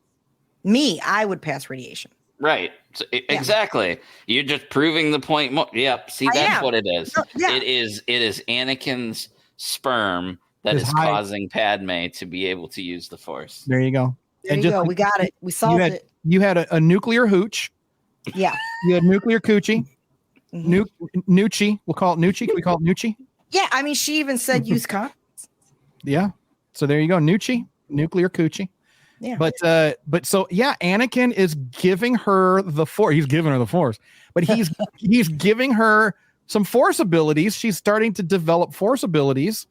I would pass radiation.
Right. So, exactly. You're just proving the point. Yep. See, that's what it is. It is Anakin's sperm that is causing Padme to be able to use the Force.
There you go.
There you go. We got it. We solved it.
You had a nuclear hooch.
Yeah.
You had nuclear coochie. Nucci. We'll call it Nucci. Can we call it Nucci?
Yeah. I mean, she even said use condoms.
Yeah. So there you go. Nucci. Nuclear coochie.
Yeah.
But so Anakin is giving her the Force. He's giving her the Force, but he's giving her some Force abilities. She's starting to develop Force abilities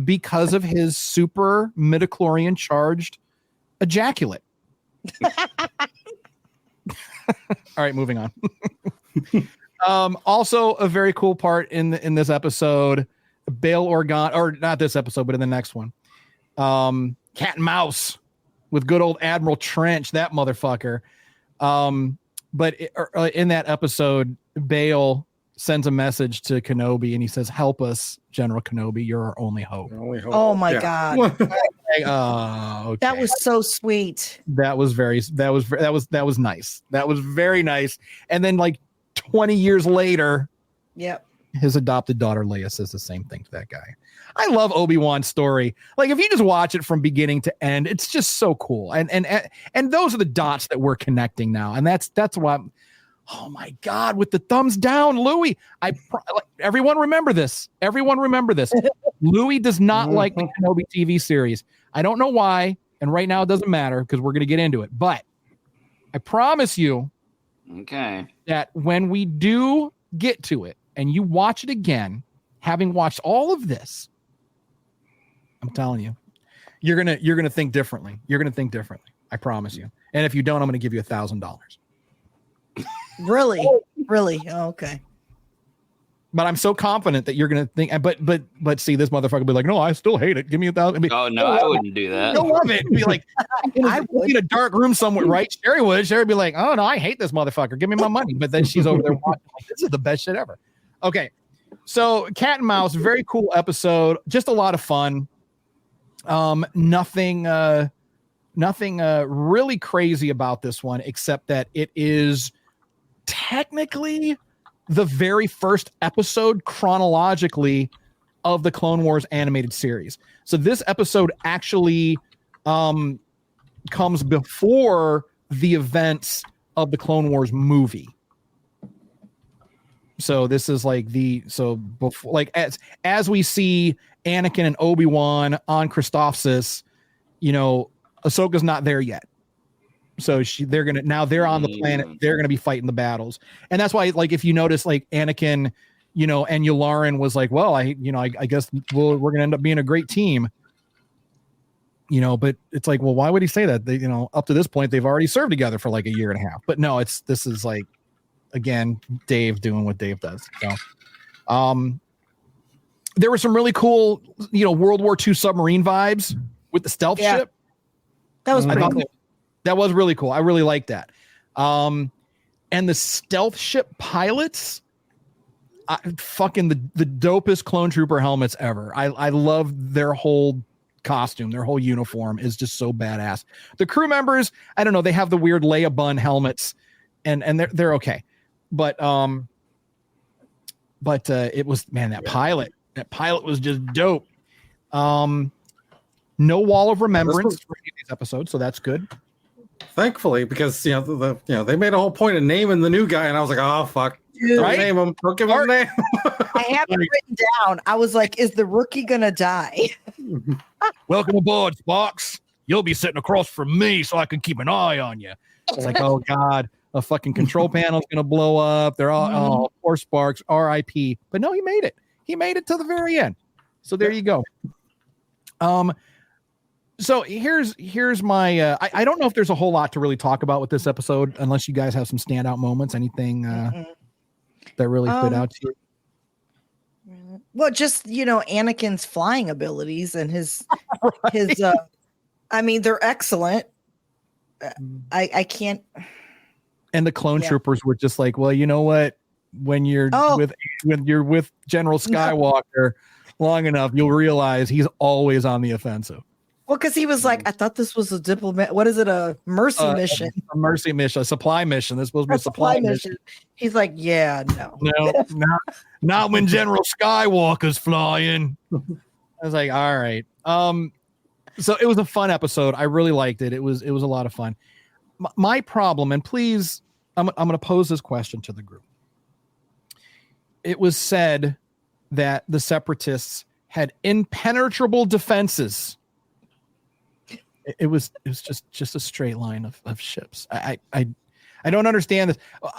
because of his super midichlorian charged ejaculate. All right, moving on. Also a very cool part in this episode, Bail Organa, or not this episode, but in the next one. Cat and mouse. with good old Admiral Trench, that motherfucker. But in that episode, Bail sends a message to Kenobi and he says, "Help us, General Kenobi. You're our only hope."
Oh my God.
Okay.
That was so sweet.
That was nice. That was very nice. And then like 20 years later,
yep,
his adopted daughter Leia says the same thing to that guy. I love Obi-Wan's story. Like if you just watch it from beginning to end, it's just so cool. And those are the dots that we're connecting now. And that's why oh my God, with the thumbs down, Louis. Everyone remember this. Louis does not like the Kenobi TV series. I don't know why, and right now it doesn't matter because we're going to get into it. But I promise you, that when we do get to it and you watch it again, having watched all of this, I'm telling you, you're gonna think differently. You're gonna think differently. I promise you. And if you don't, I'm going to give you $1,000.
Really? Oh, okay.
But I'm so confident that you're gonna think. But see, this motherfucker will be like, "No, I still hate it. Give me $1,000."
Oh no, I wouldn't do that.
You'll love it. Be like, I would in a dark room somewhere, right? Sherry would. Sherry would be like, "Oh no, I hate this motherfucker. Give me my money." But then she's over there watching. Like, this is the best shit ever. Okay, so Cat and Mouse, very cool episode. Just a lot of fun. Nothing really crazy about this one, except that it is technically the very first episode chronologically of the Clone Wars animated series. So this episode actually comes before the events of the Clone Wars movie. So this is like before, like as we see Anakin and Obi-Wan on Christophsis, Ahsoka's not there yet. So they're on the planet. They're gonna be fighting the battles, and that's why, like, if you notice, like Anakin, and Yularen was like, well, I guess we're gonna end up being a great team. But it's like, well, why would he say that? They, up to this point, they've already served together for like a year and a half. But no, this is like, again, Dave doing what Dave does. So, there were some really cool, World War II submarine vibes with the stealth ship.
That was pretty cool.
That was really cool. I really liked that. And the stealth ship pilots, fucking the dopest clone trooper helmets ever. I love their whole costume. Their whole uniform is just so badass. The crew members, I don't know, they have the weird Leia bun helmets, and they're okay. But it was, man, that pilot was just dope. No wall of remembrance for any of these episodes, so that's good.
Thankfully, because they made a whole point of naming the new guy, and I was like, oh fuck, don't name him, don't give him a name.
I have it written down. I was like, is the rookie gonna die?
Welcome aboard, Sparks. You'll be sitting across from me, so I can keep an eye on you. It's like, oh god, a fucking control panel's gonna blow up. They're all, oh, poor Sparks, R.I.P. But no, he made it. He made it to the very end. So there you go. So here's my I don't know if there's a whole lot to really talk about with this episode, unless you guys have some standout moments, anything that really stood out to you.
Well, just Anakin's flying abilities and his I mean, they're excellent. I can't.
And the clone troopers were just like, well, you know what? When you're with General Skywalker long enough, you'll realize he's always on the offensive.
Well, because he was like, I thought this was a diplomat. What is it? A mercy mission?
A mercy mission, a supply mission. This supposed to be a supply mission.
He's like, yeah, no.
No, not when General Skywalker's flying. I was like, all right. So it was a fun episode. I really liked it. It was a lot of fun. My problem, and please, I'm going to pose this question to the group. It was said that the Separatists had impenetrable defenses. It was just a straight line of ships. I don't understand this.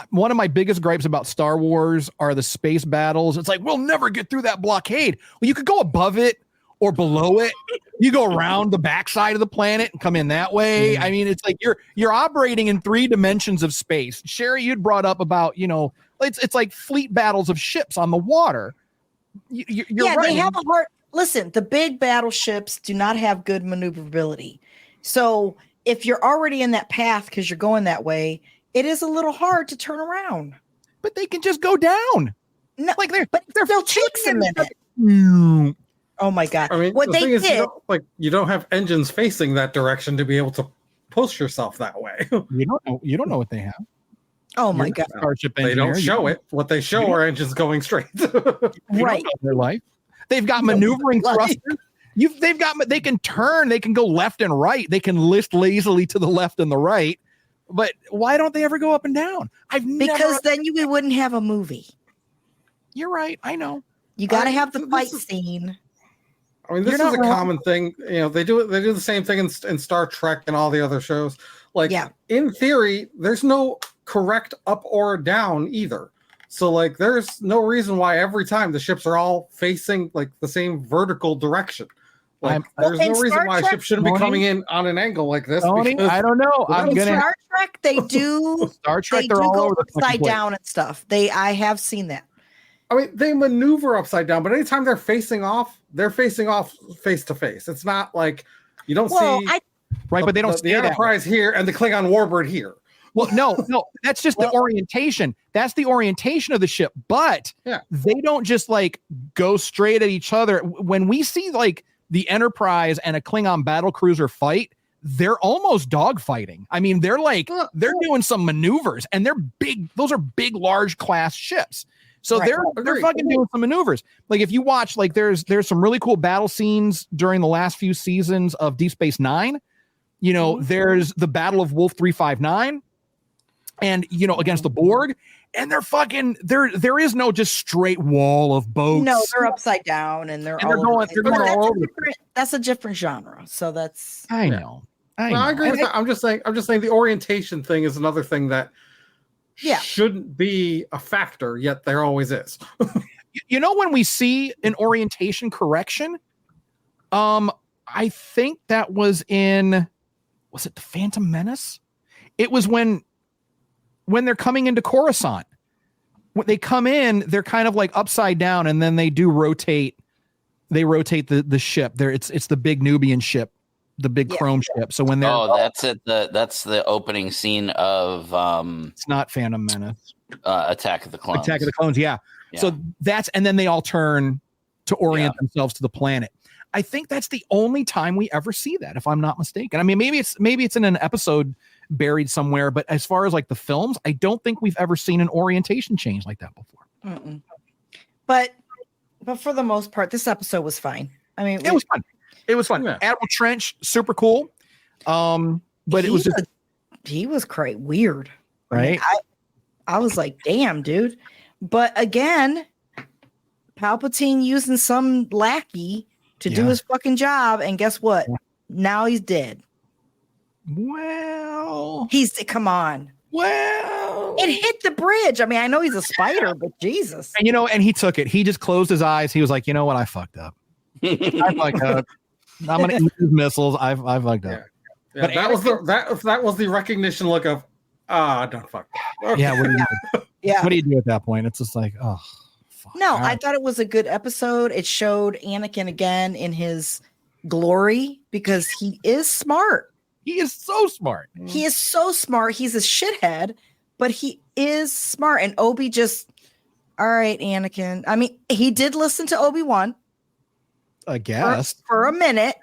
One of my biggest gripes about Star Wars are the space battles. It's like, we'll never get through that blockade. Well, you could go above it or below it. You go around the backside of the planet and come in that way. I mean, it's like you're operating in 3 dimensions of space. Sherry, you'd brought up about, it's like fleet battles of ships on the water. You're right.
They have a hard. Listen, the big battleships do not have good maneuverability. So if you're already in that path because you're going that way, it is a little hard to turn around.
But they can just go down.
No,
Like they're
it still takes a minute.
Mm.
Oh my god!
I mean,
What
the
they
thing is,
did,
you don't have engines facing that direction to be able to push yourself that way.
You don't know what they have.
oh my god!
Starship
They don't
engineer,
show it. What they show are engines going straight.
You don't
Right.
know their life. They've got maneuvering
Life.
thrusters. They can turn. They can go left and right. They can lift lazily to the left and the right. But why don't they ever go up and down?
Because then we wouldn't have a movie.
You're right. I know.
You got to have the
this
fight
is-
scene.
I mean, this
You're
is a
not wrong.
common thing. You know, they do the same thing in Star Trek and all the other shows. Like,
Yeah.
in theory, there's no correct up or down either. So, like, there's no reason why every time the ships are all facing like the same vertical direction. Like, there's
in
no reason
Star
why a
Trek,
ship shouldn't be
Tony-
coming in on an angle like this.
Tony,
because
I don't know. I'm
In
gonna
Star Trek, they do.
Star Trek.
They
They're
do
all
go
over the fucking
upside
place.
down and stuff. I have seen that.
I mean, they maneuver upside down, but anytime they're facing off face to face. It's not like you don't
Well,
see
Right, but they don't
the
stay that way.
Enterprise here and the Klingon warbird here.
Well, no, that's just the orientation. That's the orientation of the ship. But
Yeah.
they don't just like go straight at each other. When we see like the Enterprise and a Klingon battle cruiser fight, they're almost dogfighting. I mean, they're doing some maneuvers, and they're big. Those are big, large class ships. So
Right.
they're
Agreed.
fucking doing some maneuvers. Like if you watch, like there's some really cool battle scenes during the last few seasons of Deep Space Nine. You know, there's the Battle of Wolf 359, and against the Borg, and there is no just straight wall of boats.
No, they're upside down and they're
And
all
they're
over.
going
But
all over.
that's a different genre. So that's
I know.
No, I agree with that. I'm just saying the orientation thing is another thing that
Yeah.
shouldn't be a factor, yet there always is.
When we see an orientation correction, I think that was it the Phantom Menace? It was when they're coming into Coruscant. When they come in, they're kind of like upside down, and then they do rotate. They rotate the ship. It's the big Nubian ship, the big chrome ship. So when they're
that's it. That's the opening scene of
it's not Phantom Menace.
Attack of the Clones.
Attack of the Clones, yeah. So and then they all turn to orient themselves to the planet. I think that's the only time we ever see that, if I'm not mistaken. I mean, maybe it's in an episode buried somewhere, but as far as like the films, I don't think we've ever seen an orientation change like that before.
but for the most part, this episode was fine. I mean,
It was fun. It was fun.
Yeah.
Admiral Trench, super cool. But it was just
he was quite weird.
right.
I was like, damn, dude. But again, Palpatine using some lackey to do
Yeah.
his fucking job, and guess what? Now he's dead.
Well,
Come on.
well,
It hit the bridge. I mean, I know he's a spider, but Jesus.
and and he took it. He just closed his eyes. He was like, you know what? I fucked up. I fucked up. I'm gonna eat these missiles. I fucked up.
Yeah,
But
that was the recognition look of don't fuck. Okay.
Yeah.
Yeah.
What do you do at that point? It's just like, oh, fuck.
No,
All
I
right.
thought it was a good episode. It showed Anakin again in his glory because he is smart.
He is so smart.
He is so smart. He's a shithead, but he is smart. And Obi just, all right, Anakin. I mean, he did listen to Obi-Wan
I guess.
for a minute.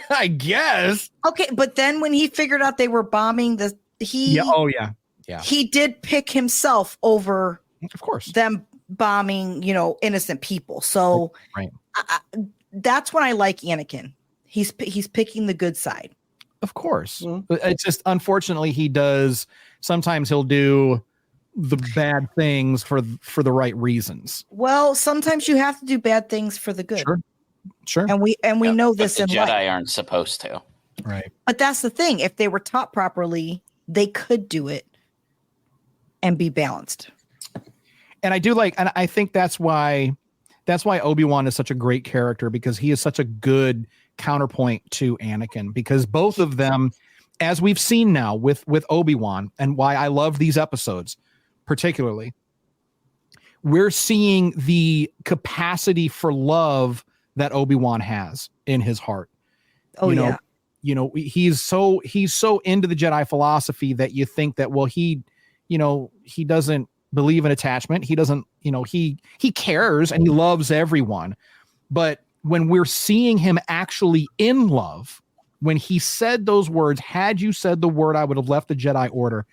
I guess.
Okay, but then when he figured out they were bombing
Yeah. Oh, yeah. Yeah.
he did pick himself over
Of course.
them bombing, innocent people. So
Right.
that's when I like Anakin. He's picking the good side.
Of course.
Mhm.
But it's just unfortunately he does. Sometimes he'll do the bad things for the right reasons.
Well, sometimes you have to do bad things for the good.
Sure.
And we know
But
this
the
in
Jedi
life.
aren't supposed to.
Right.
But that's the thing. If they were taught properly, they could do it and be balanced.
And I think that's why Obi-Wan is such a great character, because he is such a good counterpoint to Anakin, because both of them, as we've seen now with Obi-Wan, and why I love these episodes particularly, we're seeing the capacity for love that Obi-Wan has in his heart.
Oh, yeah.
he's so into the Jedi philosophy that you think that, well, he doesn't believe in attachment. He doesn't, he cares and he loves everyone. But when we're seeing him actually in love, when he said those words, had you said the word, I would have left the Jedi Order.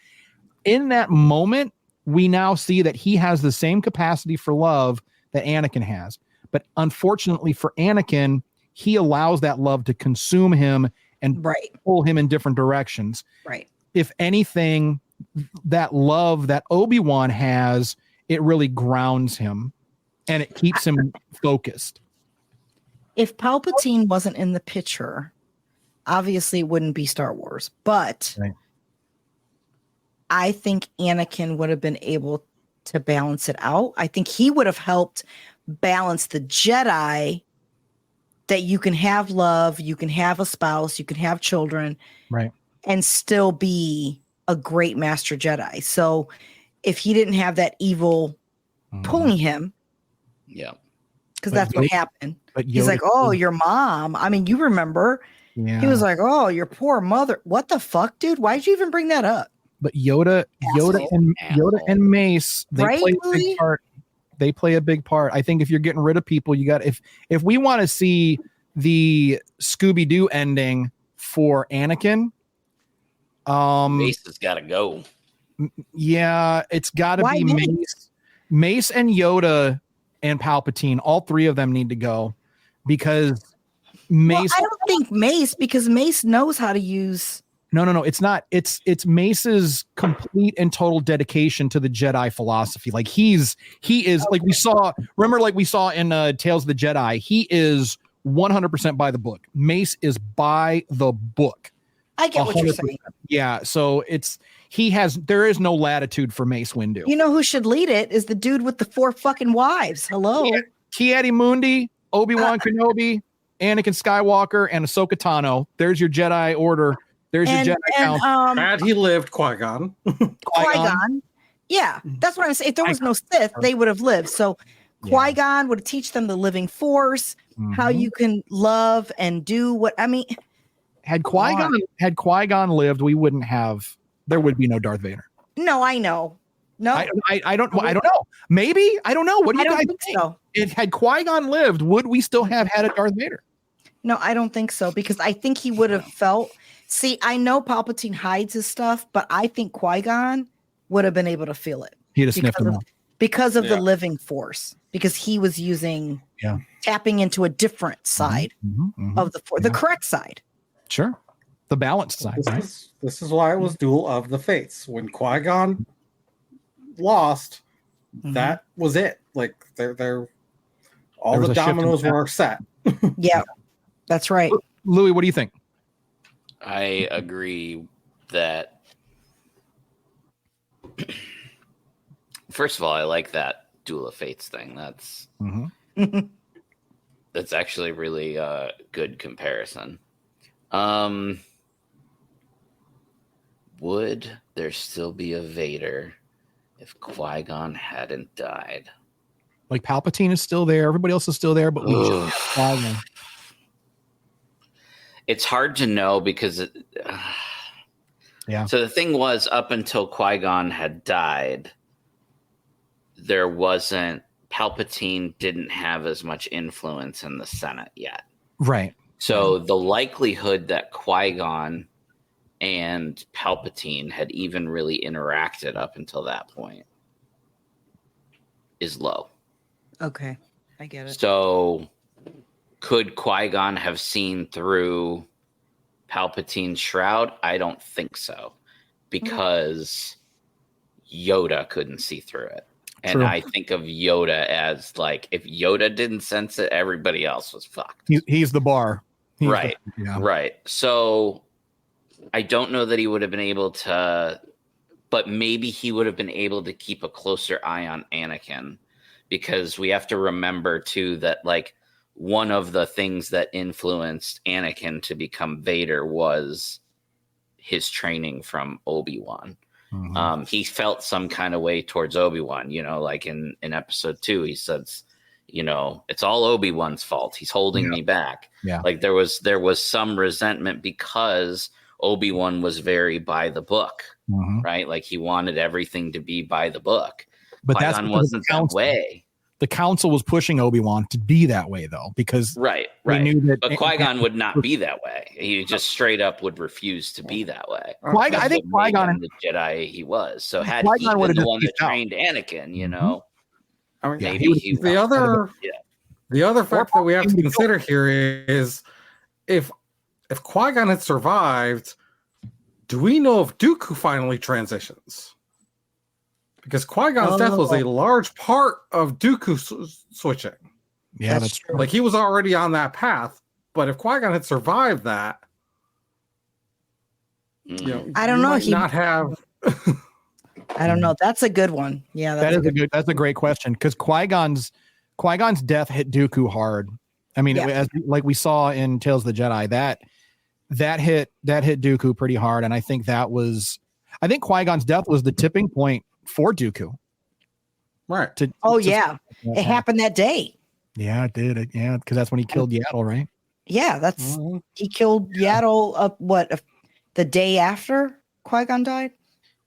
In that moment, we now see that he has the same capacity for love that Anakin has. But unfortunately for Anakin, he allows that love to consume him and pull him in different directions.
Right.
If anything, that love that Obi-Wan has, it really grounds him and it keeps him focused.
If Palpatine wasn't in the picture, obviously it wouldn't be Star Wars, but I think Anakin would have been able to balance it out. I think he would have helped balance the Jedi, that you can have love, you can have a spouse, you can have children,
right,
and still be a great master Jedi. So if he didn't have that evil pulling him, because that's what happened. But he's like, oh, your mom. I mean, you remember. Yeah. He was like, oh, your poor mother. What the fuck, dude? Why'd you even bring that up?
But Yoda and Mace, they play a big part. They play a big part. I think if you're getting rid of people, you got, if we want to see the Scooby-Doo ending for Anakin,
Mace has got to go.
Yeah, it's got to be Mace and Yoda and Palpatine. All three of them need to go because Mace.
Well, I don't think Mace, because Mace knows how to use.
No. It's not. It's Mace's complete and total dedication to the Jedi philosophy. Like he is like we saw. Remember, like we saw in Tales of the Jedi. He is 100% by the book. Mace is by the book.
I get what you're saying.
Yeah. So there is no latitude for Mace Windu.
You know who should lead it is the dude with the 4 fucking wives. Hello,
Ki-Adi-Mundi, Obi-Wan Kenobi, Anakin Skywalker, and Ahsoka Tano. There's your Jedi Order. There's your Jedi count.
Had he lived, Qui-Gon.
Qui-Gon. Yeah, that's what I'm saying. If there was no Sith, they would have lived. So Qui-Gon would teach them the living force, how you can love and do what, I mean.
Had Qui-Gon lived, there would be no Darth Vader.
No, I know. No,
I don't know. Maybe, I don't know. What do you guys think? So. Had Qui-Gon lived, would we still have had a Darth Vader?
No, I don't think so, because I think he would have felt. See, I know Palpatine hides his stuff, but I think Qui-Gon would have been able to feel it.
He'd have sniffed him out.
Because of the living force, because he was tapping into a different side of the force, the correct side.
Sure. The balanced side.
This is why it was Duel of the Fates. When Qui-Gon lost, that was it. Like all the dominoes were set.
Yeah, that's right.
Louis, what do you think?
I agree that first of all, I like that Duel of Fates thing. That's that's actually really a good comparison. Would there still be a Vader if Qui-Gon hadn't died?
Like Palpatine is still there, everybody else is still there, but we just Qui-Gon.
It's hard to know because So the thing was, up until Qui-Gon had died, Palpatine didn't have as much influence in the Senate yet.
Right.
So the likelihood that Qui-Gon and Palpatine had even really interacted up until that point is low.
Okay, I get it.
So could Qui-Gon have seen through Palpatine's shroud? I don't think so, because Yoda couldn't see through it. And
True.
I think of Yoda as like, if Yoda didn't sense it, everybody else was fucked.
He's the bar.
Right. So I don't know that he would have been able to, but maybe he would have been able to keep a closer eye on Anakin, because we have to remember too that like one of the things that influenced Anakin to become Vader was his training from Obi-Wan. He felt some kind of way towards Obi-Wan, like in episode 2, he says, it's all Obi-Wan's fault. He's holding me back.
Yeah.
Like there was some resentment because Obi-Wan was very by the book, right? Like he wanted everything to be by the book.
But
Qui-Gon wasn't that way.
The council was pushing Obi-Wan to be that way, though, because
right.
They knew that
but Qui-Gon would not be that way. He just straight up would refuse to be that way.
I think Qui-Gon
the Jedi he was. So had
Qui-Gon
he
would
been
have
the one that
just
trained Anakin,
I mean,
maybe he
the other fact that we have to consider here is if Qui-Gon had survived, do we know if Dooku finally transitions? Because Qui-Gon's death was a large part of Dooku switching.
Yeah, that's true.
Like he was already on that path, but if Qui-Gon had survived that,
I don't know.
He not have.
I don't know. That's a good one. Yeah,
that's a great question because Qui-Gon's death hit Dooku hard. I mean, like we saw in Tales of the Jedi, that hit Dooku pretty hard, and I think Qui-Gon's death was the tipping point for Dooku.
Right.
It happened that day.
Yeah, it did. Yeah, because that's when he killed Yaddle, right?
Yeah, he killed Yaddle. The day after Qui-Gon died.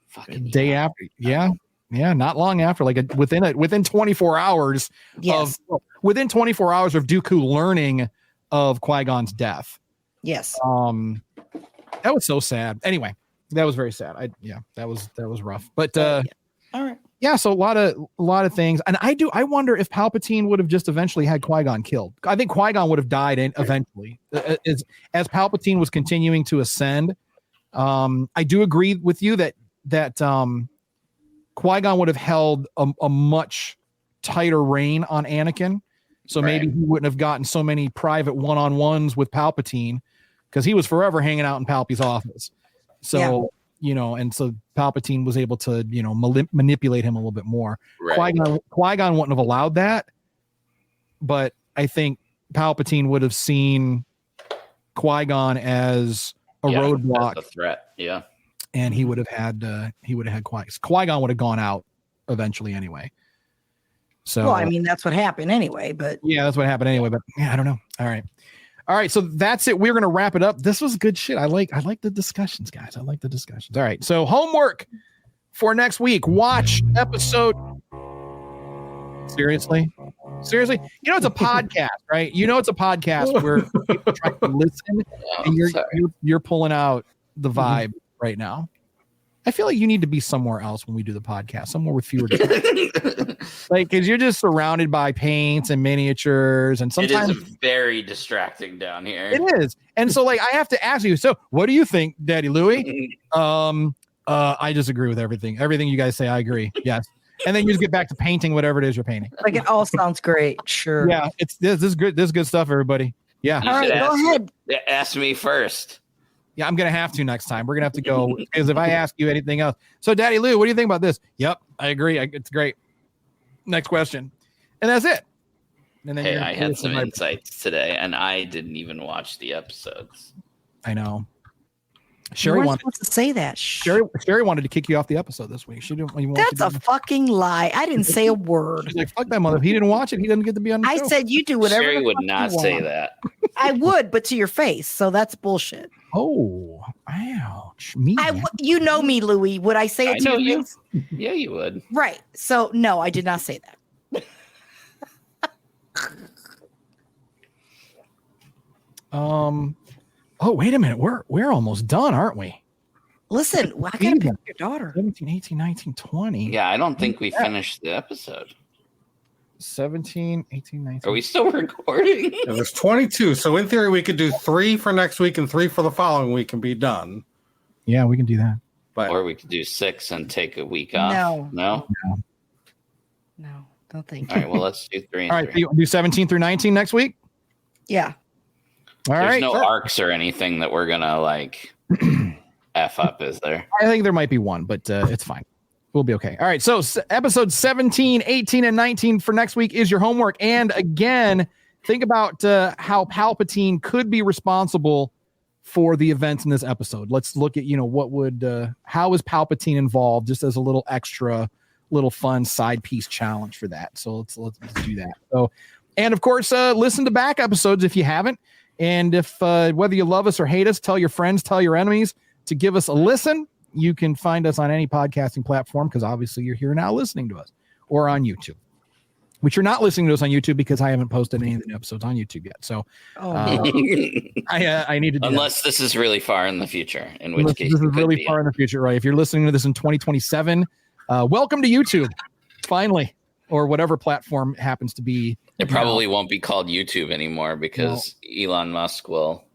Fucking
day after. Yeah, not long after. Like within 24 hours.
Yes.
Within 24 hours of Dooku learning of Qui-Gon's death.
Yes.
That was so sad. Anyway, that was very sad. That was rough. But
all right.
Yeah, so a lot of things, and I wonder if Palpatine would have just eventually had Qui-Gon killed. I think Qui-Gon would have died eventually as Palpatine was continuing to ascend. I do agree with you that Qui-Gon would have held a much tighter rein on Anakin, so maybe he wouldn't have gotten so many private one-on-ones with Palpatine because he was forever hanging out in Palpy's office. So. And so Palpatine was able to, manipulate him a little bit more.
Right.
Qui-Gon wouldn't have allowed that, but I think Palpatine would have seen Qui-Gon as a roadblock,
as a threat. Yeah,
and he would have had Qui-Gon would have gone out eventually anyway. So,
well, I mean, that's what happened anyway. But
yeah, that's what happened anyway. But yeah, I don't know. All right, so that's it. We're gonna wrap it up. This was good shit. I like the discussions, guys. I like the discussions. All right, so homework for next week. Watch episode. Seriously, it's a podcast, right? It's a podcast where people try to listen, and you're pulling out the vibe right now. I feel like you need to be somewhere else when we do the podcast, somewhere with fewer like, because you're just surrounded by paints and miniatures, and sometimes
it is very distracting down here.
It is, and so like I have to ask you. So, what do you think, Daddy Louie? I disagree with everything. Everything you guys say, I agree. Yes, and then you just get back to painting whatever it is you're painting.
Like it all sounds great. Sure.
Yeah, this is good. This is good stuff, everybody. Yeah.
All right, go ahead. Ask me first.
Yeah, I'm going to have to next time. We're going to have to go because if I ask you anything else. So, Daddy Lou, what do you think about this? Yep, I agree. It's great. Next question. And that's it. And then
I had some insights today, and I didn't even watch the episodes.
I know.
Sherry wanted to say that.
Sherry wanted to kick you off the episode this week. She didn't.
That's a fucking lie. I didn't say a word.
She's like, fuck that mother. He didn't watch it. He doesn't get to be on the show.
I said you do whatever.
Sherry would not say that.
I would, but to your face. So that's bullshit.
Oh, ouch. Me.
You know me, Louie. Would I say it to your face?
Yeah, you would.
Right. So no, I did not say that.
Oh, wait a minute. We're almost done, aren't we?
Listen, I gotta pick your daughter.
17, 18, 19, 20.
Yeah, I don't think we finished the episode.
17, 18, 19.
Are we still recording?
Yeah, there's 22. So in theory, we could do 3 for next week and 3 for the following week and be done.
Yeah, we can do that.
Or we could do 6 and take a week off. No,
don't think.
All right, well, let's do 3 and
All right,
3.
so you do 17 through 19 next week?
Yeah.
All
There's
right.
no arcs or anything that we're gonna like F up, is there?
I think there might be one, but it's fine. We'll be okay. All right. So episode 17, 18, and 19 for next week is your homework. And again, think about how Palpatine could be responsible for the events in this episode. Let's look at, how is Palpatine involved, just as a little extra little fun side piece challenge for that. So let's do that. So, and of course, listen to back episodes if you haven't. And if whether you love us or hate us, tell your friends, tell your enemies to give us a listen. You can find us on any podcasting platform because obviously you're here now listening to us, or on YouTube, which you're not listening to us on YouTube because I haven't posted any of the new episodes on YouTube yet. So I need to do
unless this is really far in the future, in which case
this is really far in the future, right? If you're listening to this in 2027, welcome to YouTube, finally, or whatever platform happens to be.
It probably won't be called YouTube anymore because Elon Musk will.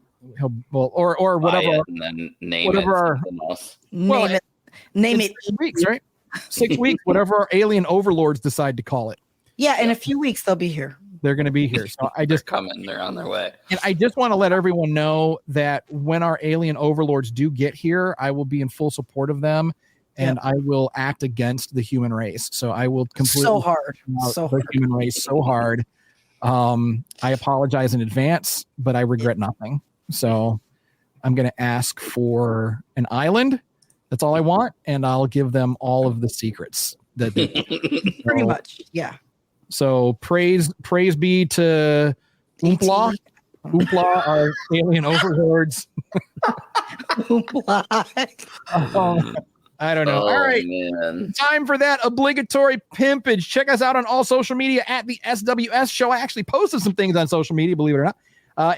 Or whatever,
and then name
whatever
it something else.
Name it
6 weeks, right? 6 weeks, whatever our alien overlords decide to call it.
Yeah, in a few weeks they'll be here.
They're going to be here. So I just
coming. They're on their way.
And I just want to let everyone know that when our alien overlords do get here, I will be in full support of them, and I will act against the human race. So I will completely the human race so hard. I apologize in advance, but I regret nothing. So I'm going to ask for an island. That's all I want. And I'll give them all of the secrets that they
pretty much. Yeah.
So praise be to Oopla, our alien overlords. I don't know. All right. Man. Time for that obligatory pimpage. Check us out on all social media at the SWS Show. I actually posted some things on social media, believe it or not.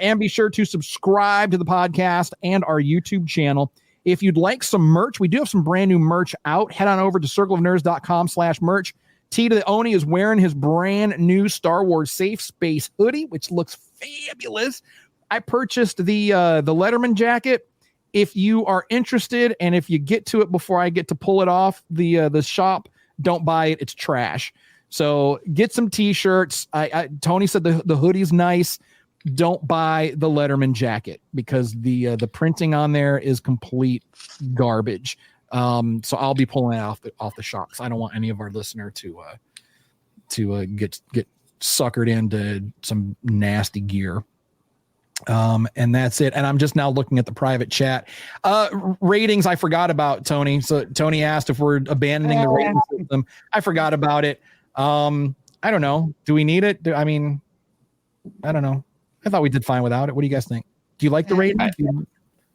And be sure to subscribe to the podcast and our YouTube channel. If you'd like some merch, we do have some brand new merch out. Head on over to circleofnerds.com/merch. T to the Oni is wearing his brand new Star Wars Safe Space hoodie, which looks fabulous. I purchased the Letterman jacket. If you are interested, and if you get to it before I get to pull it off the shop, don't buy it. It's trash. So get some T-shirts. Tony said the hoodie's nice. Don't buy the Letterman jacket because the printing on there is complete garbage. So I'll be pulling it off the shop. I don't want any of our listener to get suckered into some nasty gear. And that's it. And I'm just now looking at the private chat. Ratings I forgot about, Tony. So Tony asked if we're abandoning the rating system. I forgot about it. I don't know. Do we need it? I don't know. I thought we did fine without it. What do you guys think? Do you like the rating?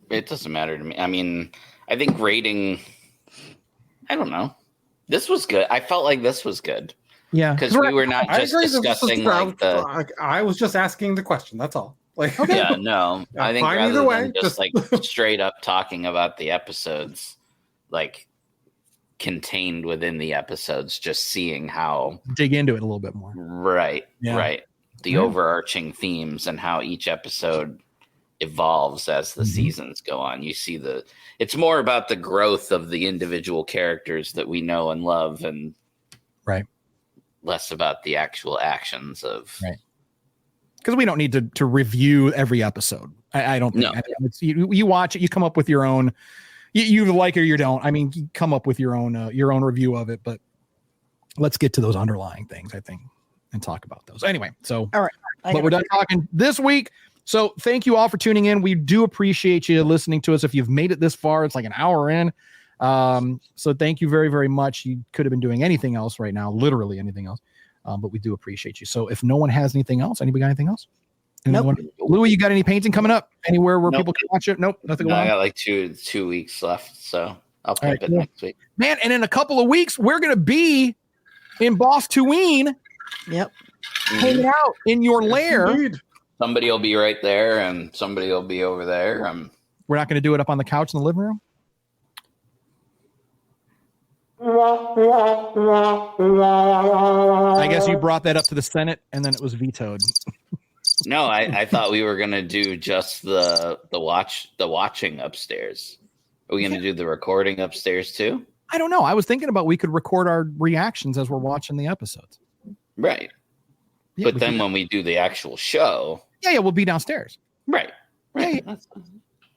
It doesn't matter to me. I mean, I think rating, I don't know. This was good. I felt like this was good.
Yeah.
Because we were not just discussing
I was just asking the question. That's all. Like,
okay. Yeah, no. I think rather than just like straight up talking about the episodes, like contained within the episodes, just seeing how
dig into it a little bit more.
Right. Yeah. Right. The overarching themes and how each episode evolves as the seasons go on. You see it's more about the growth of the individual characters that we know and love, and less about the actual actions of
because we don't need to review every episode. I don't think. No. You watch it, you come up with your own. You like it or you don't. I mean, you come up with your own review of it. But let's get to those underlying things, I think, and talk about those. Anyway, so
all right,
but we're done talking this week. So thank you all for tuning in. We do appreciate you listening to us. If you've made it this far, it's like an hour in. So thank you very, very much. You could have been doing anything else right now, literally anything else. But we do appreciate you. So if no one has anything else, anybody got anything else?
Nope.
Louis, you got any painting coming up? Anywhere where people can watch it? Nope. Nothing.
I got like two weeks left. So I'll paint it next week.
Man, and in a couple of weeks, we're going to be in Boss Tuween.
Yep.
Hanging out in your lair.
Indeed.
Somebody will be right there and somebody will be over there.
We're not going to do it up on the couch in the living room. I guess you brought that up to the Senate and then it was vetoed.
No, I thought we were going to do just the watching upstairs. Are we going to do the recording upstairs too?
I don't know. I was thinking about we could record our reactions as we're watching the episodes.
Right. Yeah, but then when we do the actual show.
Yeah, we'll be downstairs.
Right.
Yeah.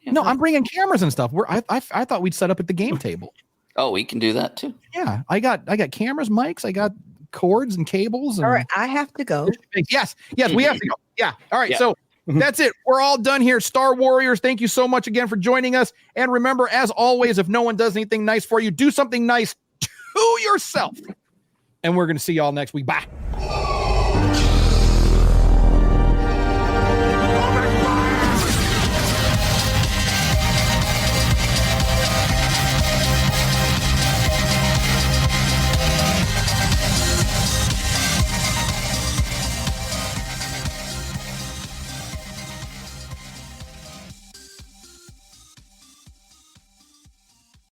No, I'm bringing cameras and stuff. I thought we'd set up at the game table.
Oh, we can do that too.
Yeah, I got cameras, mics, I got cords and cables. And
all right, I have to go.
Yes, we have to go. Yeah. All right, so that's it. We're all done here. Star Warriors, thank you so much again for joining us. And remember, as always, if no one does anything nice for you, do something nice to yourself. and we're going to see y'all next week. Bye.